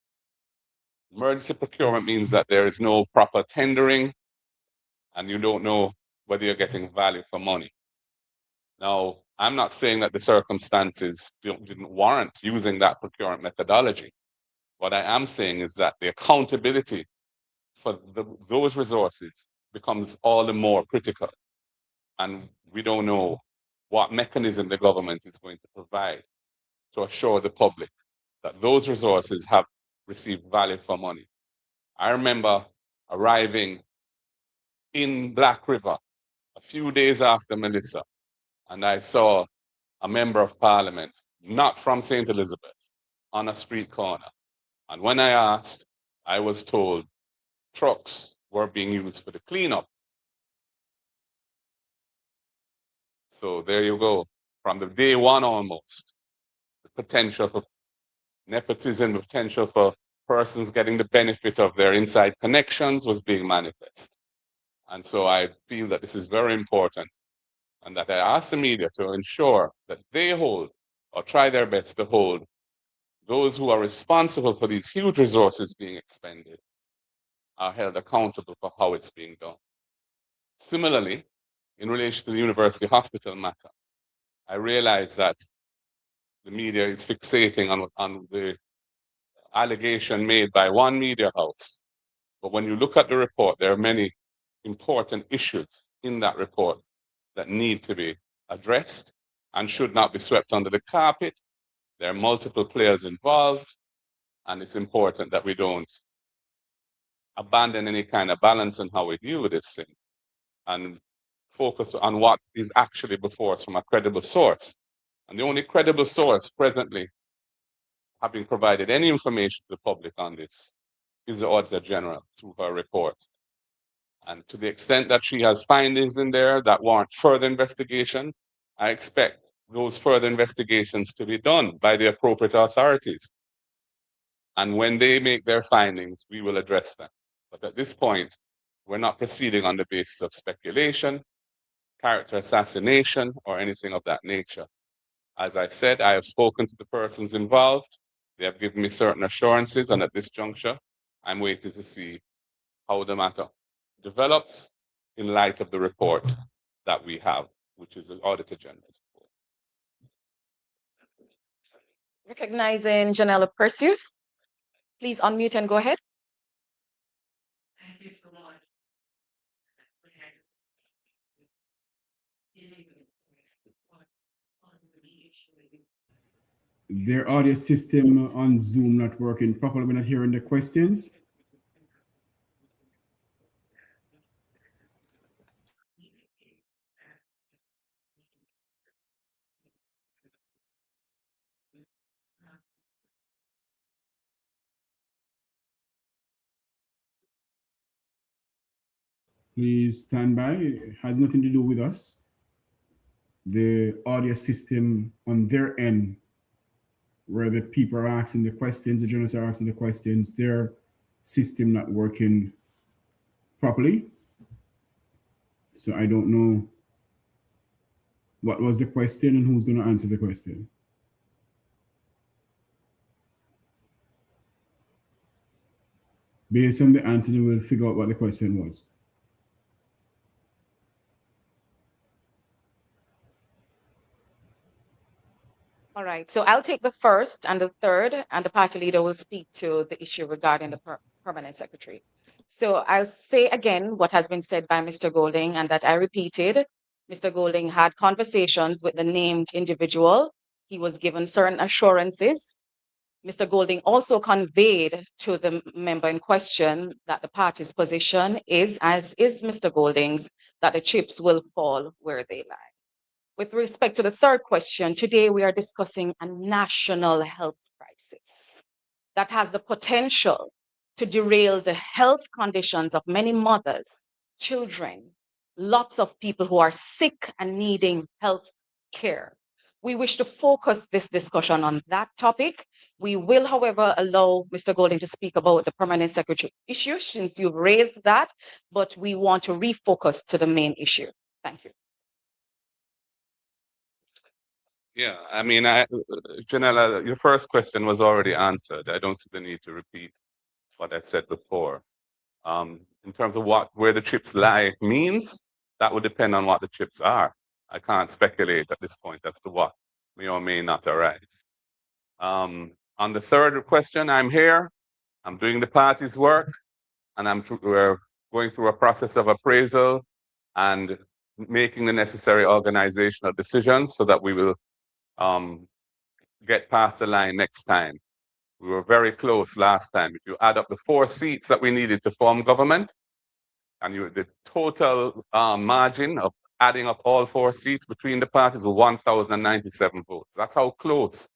Emergency procurement means that there is no proper tendering and you don't know whether you're getting value for money. Now, I'm not saying that the circumstances didn't warrant using that procurement methodology. What I am saying is that the accountability for those resources becomes all the more critical. And we don't know what mechanism the government is going to provide to assure the public that those resources have received value for money. I remember arriving in Black River a few days after Melissa, and I saw a member of parliament, not from St. Elizabeth, on a street corner. And when I asked, I was told trucks were being used for the cleanup. So there you go. From the day one almost, the potential for nepotism, the potential for persons getting the benefit of their inside connections was being manifest. And so I feel that this is very important and that I ask the media to ensure that they hold or try their best to hold those who are responsible for these huge resources being expended are held accountable for how it's being done. Similarly, in relation to the university hospital matter, I realize that the media is fixating on the allegation made by one media house. But when you look at the report, there are many important issues in that report that need to be addressed and should not be swept under the carpet. There are multiple players involved, and it's important that we don't abandon any kind of balance in how we deal with this thing and focus on what is actually before us from a credible source. And the only credible source presently having provided any information to the public on this is the Auditor General through her report. And to the extent that she has findings in there that warrant further investigation, I expect those further investigations to be done by the appropriate authorities. And when they make their findings, we will address them. But at this point, we're not proceeding on the basis of speculation, character assassination, or anything of that nature. As I said, I have spoken to the persons involved. They have given me certain assurances, and at this juncture, I'm waiting to see how the matter develops in light of the report that we have, which is the Auditor General's report. Recognizing Janella Perseus. Please unmute and go ahead. Thank you so much. Their audio system on Zoom not working properly. We're not hearing the questions. Please stand by. It has nothing to do with us. The audio system on their end, where the people are asking the questions, the journalists are asking the questions, their system not working properly. So I don't know what was the question and who's going to answer the question. Based on the answer, we'll figure out what the question was. All right, so I'll take the first and the third, and the party leader will speak to the issue regarding the permanent secretary. So I'll say again what has been said by Mr. Golding, and that I repeated. Mr. Golding had conversations with the named individual. He was given certain assurances. Mr. Golding also conveyed to the member in question that the party's position is, as is Mr. Golding's, that the chips will fall where they lie. With respect to the third question, today we are discussing a national health crisis that has the potential to derail the health conditions of many mothers, children, lots of people who are sick and needing health care. We wish to focus this discussion on that topic. We will, however, allow Mr. Golding to speak about the permanent secretary issue since you've raised that, but we want to refocus to the main issue. Thank you. Yeah, I mean, Janella, your first question was already answered. I don't see the need to repeat what I said before. In terms of where the chips lie means, that would depend on what the chips are. I can't speculate at this point as to what may or may not arise. On the third question, I'm here, I'm doing the party's work, and we're going through a process of appraisal and making the necessary organizational decisions so that we will get past the line next time. We were very close last time. If you add up the 4 seats that we needed to form government, and the total margin of adding up all 4 seats between the parties was 1,097 votes. That's how close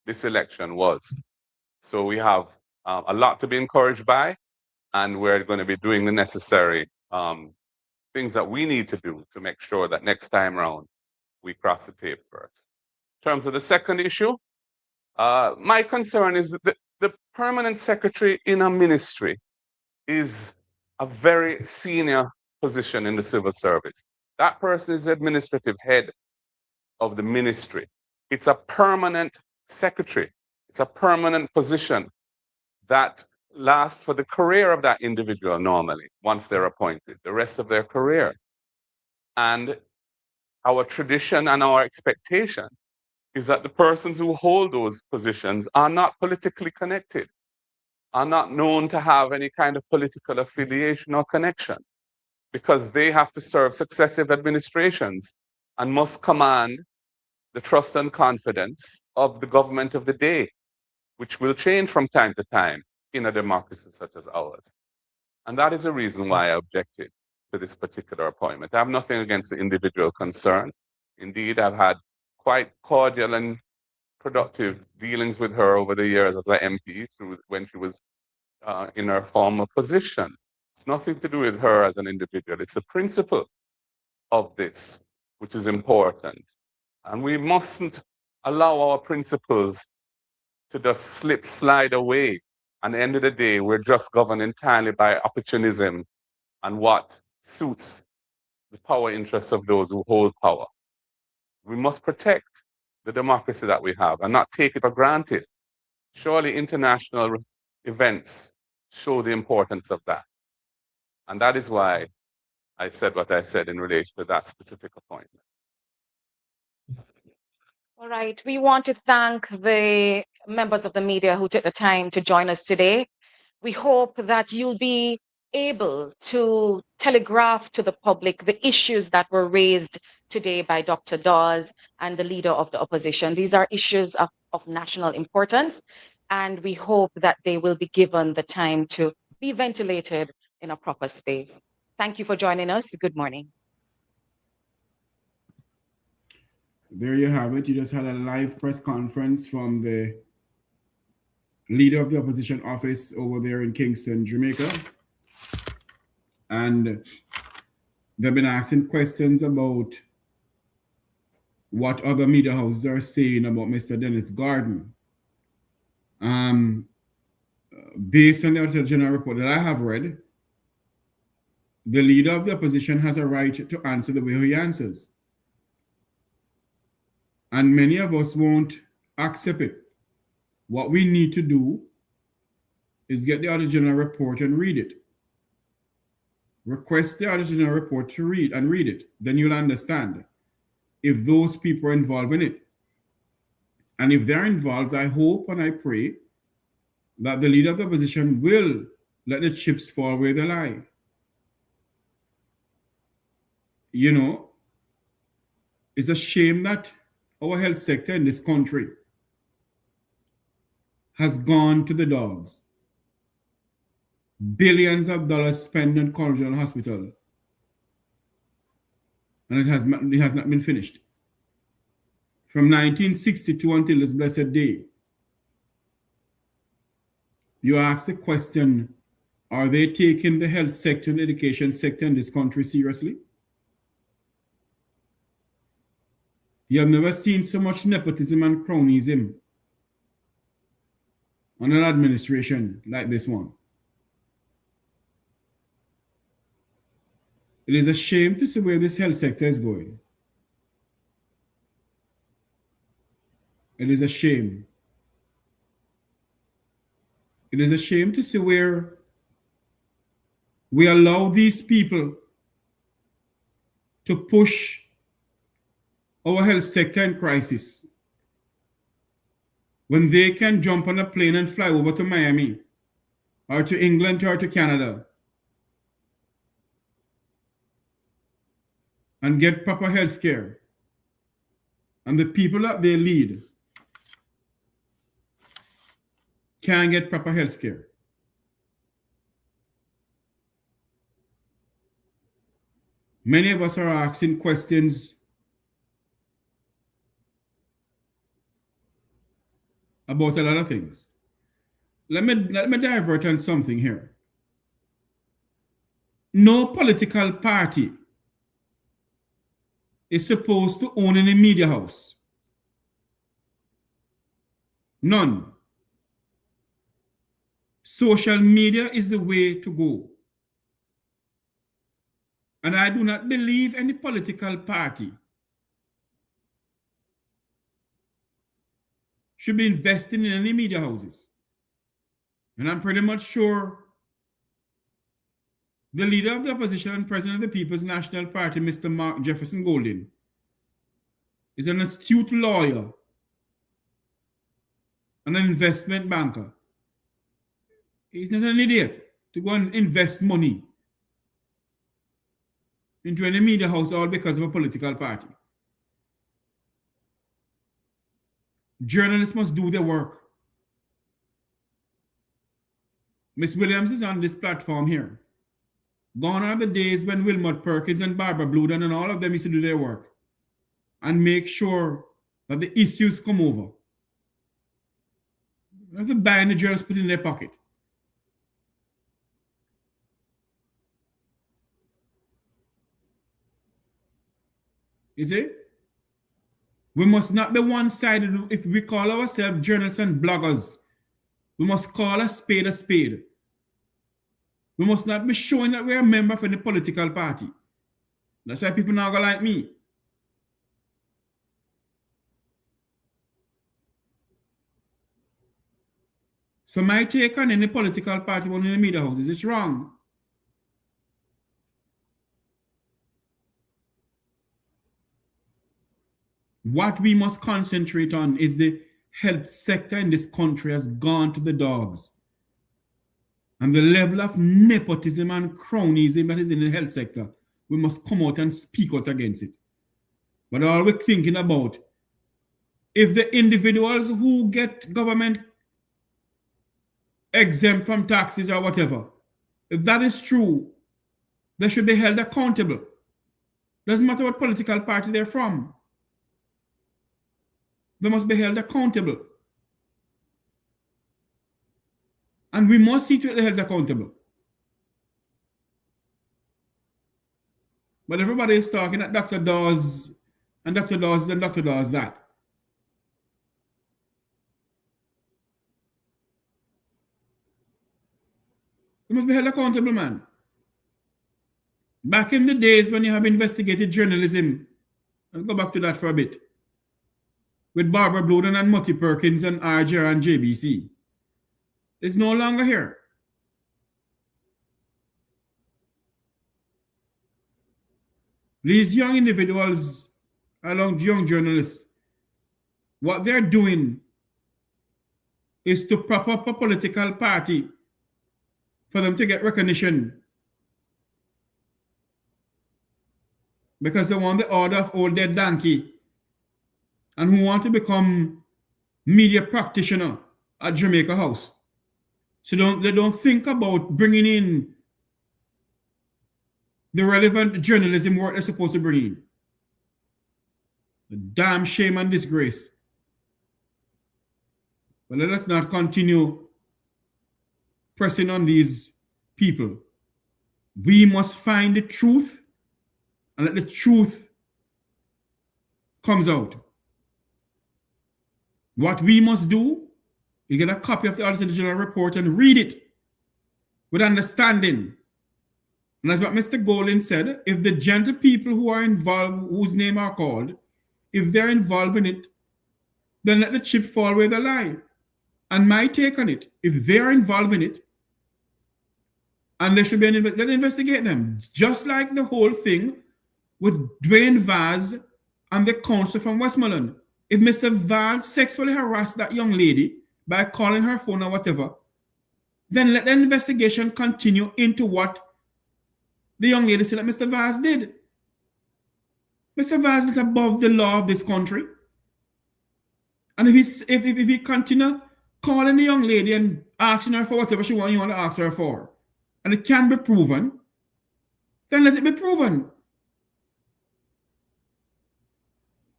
this election was. So we have a lot to be encouraged by, and we're going to be doing the necessary things that we need to do to make sure that next time around we cross the tape first. In terms of the second issue, my concern is that the permanent secretary in a ministry is a very senior position in the civil service. That person is the administrative head of the ministry. It's a permanent secretary. It's a permanent position that lasts for the career of that individual normally, once they're appointed, the rest of their career. And our tradition and our expectation is that the persons who hold those positions are not politically connected, are not known to have any kind of political affiliation or connection, because they have to serve successive administrations and must command the trust and confidence of the government of the day, which will change from time to time in a democracy such as ours. And that is the reason why I objected to this particular appointment. I have nothing against the individual concerned. Indeed, I've had quite cordial and productive dealings with her over the years as an MP through when she was in her former position. It's nothing to do with her as an individual. It's the principle of this which is important. And we mustn't allow our principles to just slide away. At the end of the day, we're just governed entirely by opportunism and what suits the power interests of those who hold power. We must protect the democracy that we have and not take it for granted. Surely international events show the importance of that. And that is why I said what I said in relation to that specific appointment. All right. We want to thank the members of the media who took the time to join us today. We hope that you'll be able to telegraph to the public the issues that were raised today by Dr. Dawes and the leader of the opposition. These are issues of national importance, and we hope that they will be given the time to be ventilated in a proper space. Thank you for joining us. Good morning. There you have it. You just had a live press conference from the leader of the opposition office over there in Kingston, Jamaica. And they've been asking questions about what other media houses are saying about Mr. Dennis Gordon. Based on the Auditor General report that I have read, the leader of the opposition has a right to answer the way he answers. And many of us won't accept it. What we need to do is get the Auditor General report and read it. Request the Auditor General report to read it. Then you'll understand if those people are involved in it. And if they're involved, I hope and I pray that the leader of the opposition will let the chips fall where they lie. You know, it's a shame that our health sector in this country has gone to the dogs. Billions of dollars spent on Coronel Hospital, and it has not been finished. From 1962 until this blessed day, you ask the question, are they taking the health sector and education sector in this country seriously? You have never seen so much nepotism and cronyism on an administration like this one. It is a shame to see where this health sector is going. It is a shame. It is a shame to see where we allow these people to push our health sector in crisis when they can jump on a plane and fly over to Miami or to England or to Canada and get proper health care. And the people that they lead can't get proper health care. Many of us are asking questions about a lot of things. Let me divert on something here. No political party is supposed to own any media house. None. Social media is the way to go. And I do not believe any political party should be investing in any media houses. And I'm pretty much sure the leader of the opposition and president of the People's National Party, Mr. Mark Jefferson Golding, is an astute lawyer and an investment banker. He's not an idiot to go and invest money into any media house all because of a political party. Journalists must do their work. Miss Williams is on this platform here. Gone are the days when Wilmot Perkins and Barbara Bluden and all of them used to do their work and make sure that the issues come over. You have to buy the journalists, put it in their pocket. You see? We must not be one-sided. If we call ourselves journalists and bloggers, we must call a spade a spade. We must not be showing that we're a member of any political party. That's why people now go like me. So my take on any political party owning the media houses, it's wrong. What we must concentrate on is the health sector in this country has gone to the dogs. And the level of nepotism and cronyism that is in the health sector, we must come out and speak out against it. But all we're thinking about, if the individuals who get government exempt from taxes or whatever, if that is true, they should be held accountable. Doesn't matter what political party they're from. They must be held accountable. And we must see to it they're held accountable. But everybody is talking that Dr. Dawes and Dr. Dawes and Dr. Dawes that. They must be held accountable, man. Back in the days when you have investigated journalism, let's go back to that for a bit, with Barbara Bluden and Mutty Perkins and RJR and JBC. It's no longer here. These young individuals, along young journalists, what they're doing is to prop up a political party for them to get recognition. Because they want the order of old dead donkey and who want to become media practitioner at Jamaica House. So they don't think about bringing in the relevant journalism work they're supposed to bring in. The damn shame and disgrace. But let us not continue pressing on these people. We must find the truth and let the truth comes out. What we must do, you get a copy of the Auditor General report and read it with understanding. And as what Mr. Golding said, if the gentle people who are involved, whose name are called, if they're involved in it, then let the chip fall where they lie. And my take on it, if they're involved in it, and there should be let investigate them. Just like the whole thing with Dwayne Vaz and the counsel from Westmoreland. If Mr. Vaz sexually harassed that young lady by calling her phone or whatever, then let the investigation continue into what the young lady said that Mr. Vaz did. Mr. Vaz is above the law of this country. And if he continue calling the young lady and asking her for whatever you want to ask her for, and it can be proven, then let it be proven.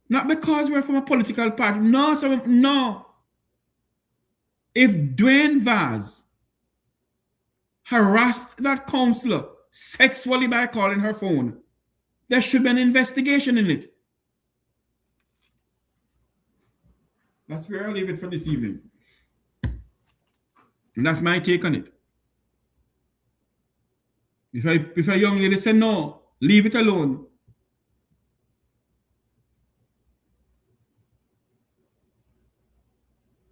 Not because we're from a political party. No, no. If Dwayne Vaz harassed that counselor sexually by calling her phone, there should be an investigation in it. That's where I'll leave it for this evening. And that's my take on it. If a young lady said no, leave it alone.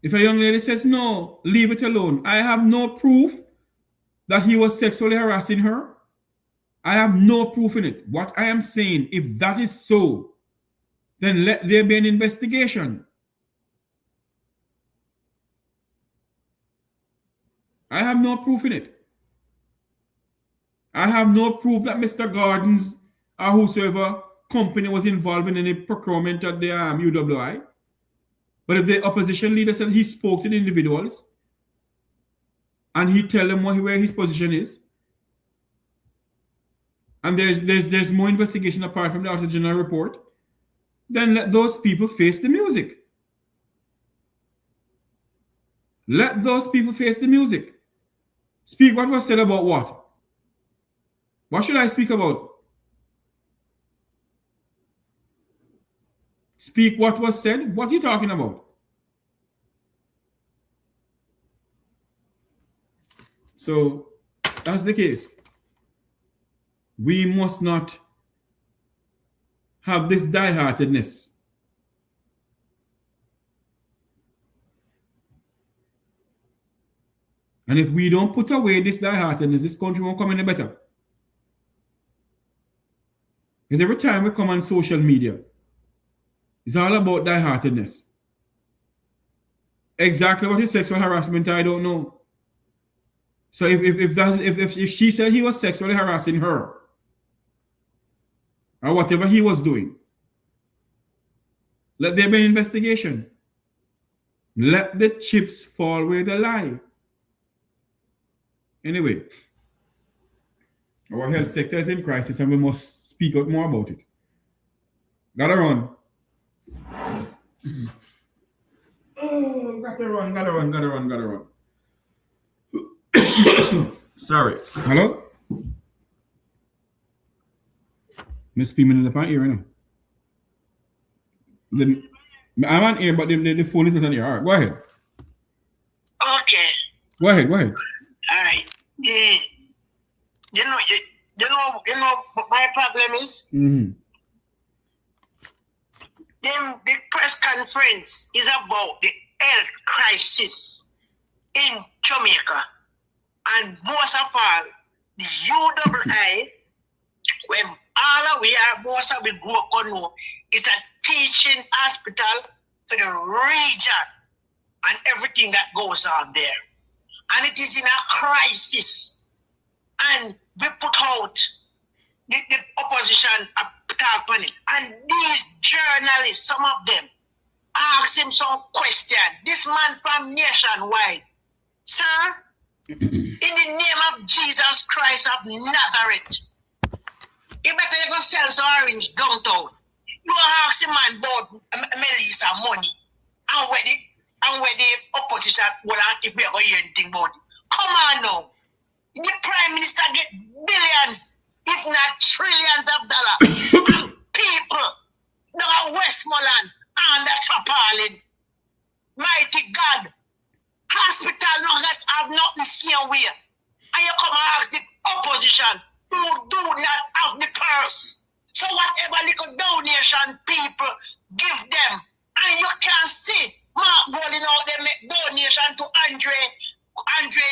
If a young lady says no, leave it alone. I have no proof that he was sexually harassing her. I have no proof in it. What I am saying, if that is so, then let there be an investigation. I have no proof in it. I have no proof that Mr. Gordon's or whosoever company was involved in any procurement at the UWI. But if the opposition leader said he spoke to the individuals and he tell them where his position is, and there's more investigation apart from the Auditor General report, then let those people face the music. Let those people face the music. Speak what was said about what? What should I speak about? Speak what was said? What are you talking about? So, that's the case. We must not have this die-heartedness. And if we don't put away this die-heartedness, this country won't come any better. Because every time we come on social media, it's all about die-heartedness. Exactly what is sexual harassment, I don't know. So if she said he was sexually harassing her, or whatever he was doing, let there be an investigation. Let the chips fall where they lie. Anyway, our health sector is in crisis and we must speak out more about it. Gotta run. Oh, gotta run. Sorry. Hello? Miss P in the part here right now. I'm on air, but the phone is not on air. All right, go ahead. Okay. Go ahead. All right. You know what my problem is? Mm-hmm. The press conference is about the health crisis in Jamaica. And most of all, the UWI, when all we are, most of we grew up on, it's a teaching hospital for the region and everything that goes on there. And it is in a crisis. And we put out the opposition talk on it. And these journalists, some of them, ask him some question. This man from Nationwide, sir, in the name of Jesus Christ of Nazareth, you better go sell some orange downtown. You ask him man about Melissa money and where the opposition will ask if we ever hear anything about it. Come on now. The Prime Minister get billions, if not trillions of dollars. And people, the Westmoreland and the Tarpaulin. Mighty God. Hospital not that have nothing same way. And you come and ask the opposition who do not have the purse. So whatever little donation people give them, and you can see Mark Golding out there make donation to Andre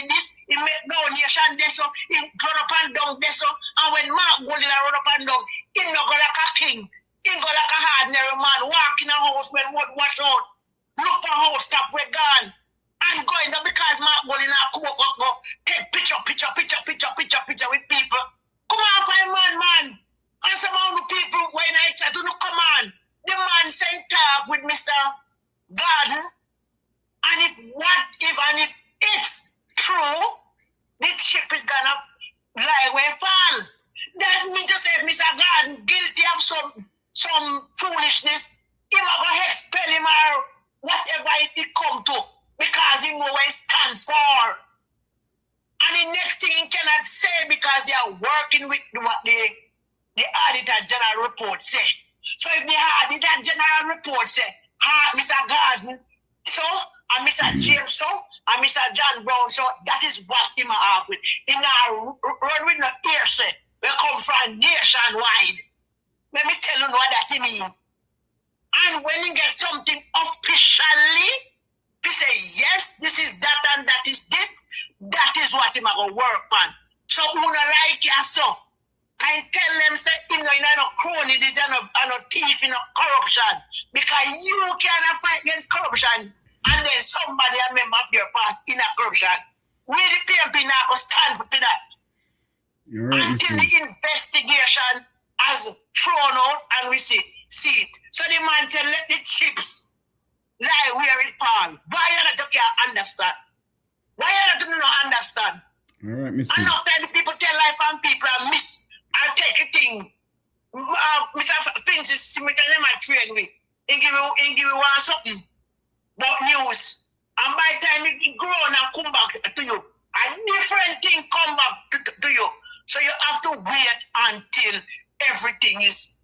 this, he make donation this, so he run up and down this, so, and when Mark Golding run up and down, he no go like a king, he go like a ordinary man, walk in a house when mud wash out, look for house top we gone, and going there because Mark Golding come up, go, take picture with people. Come on, find man. And some of the people when I try to look, come on. The man say talk with Mr. Garden, and if it's true, this ship is gonna lie where fall. That means to say Mr. Garden guilty of some foolishness, he might go expel him or whatever it come to, because he know where he stand for. And the next thing he cannot say because they are working with what the Auditor General report say. So if the Auditor General report say, Mr. Garden, so, and Mr. James, so, and Mr. John Brown, so, that is what him off with. He now run with no hearsay. We come from nationwide. Let me tell you what that mean. And when he gets something officially, he say, yes, this is that and that is this, that is what him going to work on. So, who not like you, so, I tell them, say, you know, you're not crony, this is no thief, you know, corruption. Because you cannot fight against corruption, and then somebody, a member of your party, in a corruption. We the PMP now go stand for that. Right, until the investigation has thrown out and we see it. So the man said, let the chips lie where it fall. Why you not can't understand? Why you not understand? All right, Mr. Enough time the people tell life and people are miss. I take a thing. Mr. Finch is similar to my train with. He give you one something about news. And by the time it grow and come back to you, a different thing come back to you. So you have to wait until everything is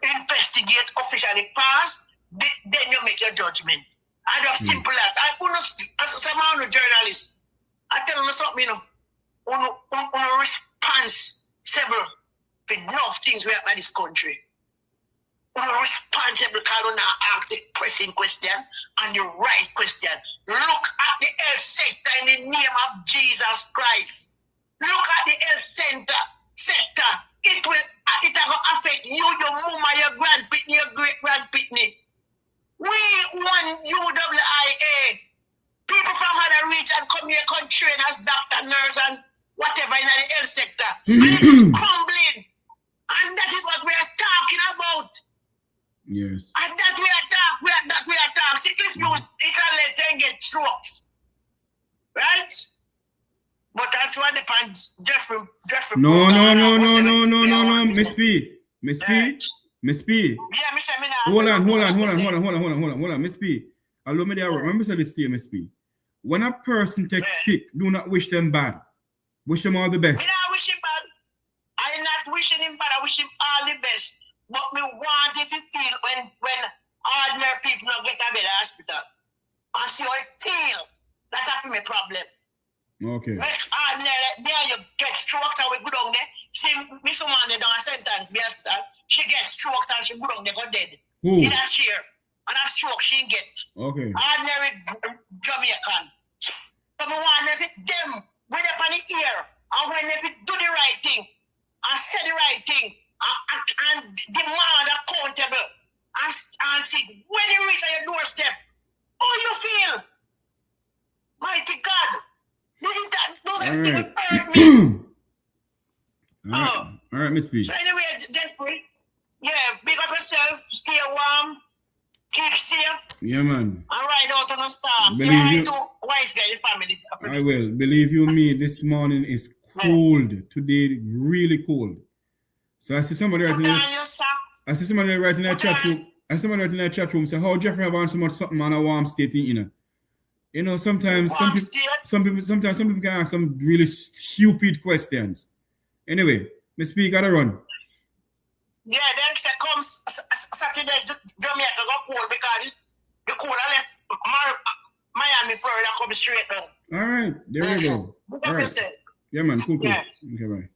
investigated, officially passed, then you make your judgment. I just simple that. I put some journalists. I tell them something, you know, on responsible for enough things we have in this country. Responsible because we not ask the pressing question and the right question. Look at the health sector in the name of Jesus Christ. Look at the health sector. It will affect you, your mama, your grandpitney, your great grandpitney. We want UWIA. People from other region come here, come train as doctor, nurse, and whatever in the health sector. And it is crumbling. And that is what we are talking about. Yes. And that we are talking. See, if you let them get strokes. Right? But that's what depends. Jeffrey. No, Miss P. Miss P. Yeah, Mr. Mina. Hold on, Miss P. Allow me there. Remember this to you, Miss P. When a person takes sick, do not wish them bad. Wish them all the best. Me not wish him bad. I'm not wishing him bad. I wish him all the best. But me want if you feel when ordinary people not get out of the hospital and see how it feel. That's my problem. Okay. Make ordinary, there you get strokes and we go down there. See, me someone there down a sentence, be hospital. She gets strokes and she go down there, go dead. Who? In a chair. And a stroke she get. Okay. Ordinary Jamaican. So me want if it them, when they on the ear, and when if it do the right thing, and say the right thing, and demand accountable, and see when you reach on your doorstep, how you feel? Mighty God, this is that, those are the things that hurt me. All right, Miss P. So anyway, Jeffrey, yeah, big up yourself, stay warm, keep safe. Yeah, man. And ride out on the storm. Say Believe hi you- to wife and family. I will. Believe you me, this morning is cold. Today, really cold. So I see somebody right Put in on your socks. I see somebody right in that chat room. I see somebody right in that chat room say, how Jeffrey have on so much something on a warm state, you know. You know, sometimes Warm state? some people can ask some really stupid questions. Anyway, Miss P gotta run. Yeah, then say come Saturday, Jamaica go cold because the cold I left Miami, Florida, come straight down. All right, there we go. Look All up right. yourself. Yeah, man, cool. Yeah. Okay, bye.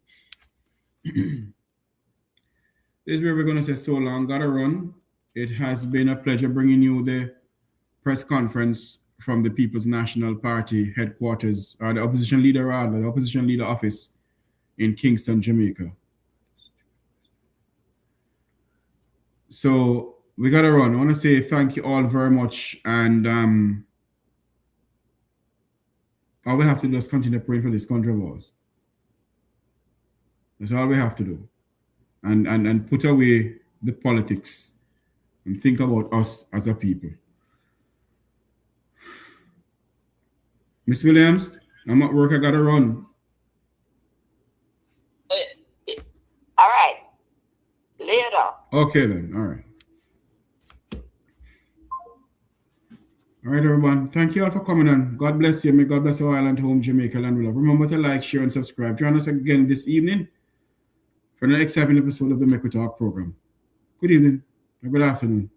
This is where we're gonna say so long. Gotta run. It has been a pleasure bringing you the press conference from the People's National Party headquarters, or the opposition leader rather, the opposition leader office in Kingston, Jamaica. So we gotta run. I want to say thank you all very much, and all we have to do is continue praying for this country of ours. That's all we have to do, and put away the politics and think about us as a people. Miss Williams, I'm at work. I gotta run. All right. Later. Okay then. All right. All right, everyone. Thank you all for coming on. God bless you. May God bless our island home, Jamaica, land we love. Remember to like, share, and subscribe. Join us again this evening for the next 7 episode of the Make We Talk program. Good evening or good afternoon.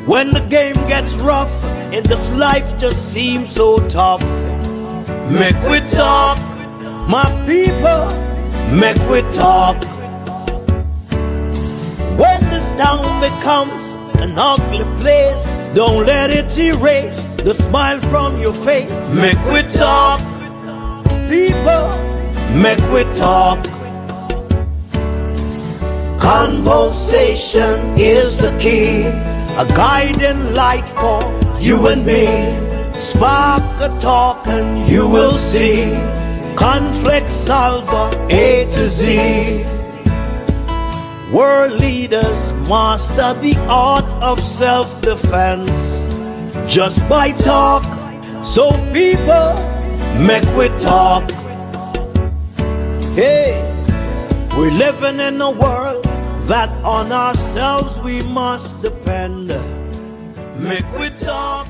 When the game gets rough and this life just seems so tough, make we talk, my people, make we talk. When this town becomes an ugly place, don't let it erase the smile from your face. Make we talk, people, make we talk. Conversation is the key, a guiding light for you and me. Spark a talk and you will see. Conflict solver A to Z. World leaders master the art of self-defense just by talk. So people, make we talk. Hey, we're living in a world that on ourselves we must depend. Make we talk.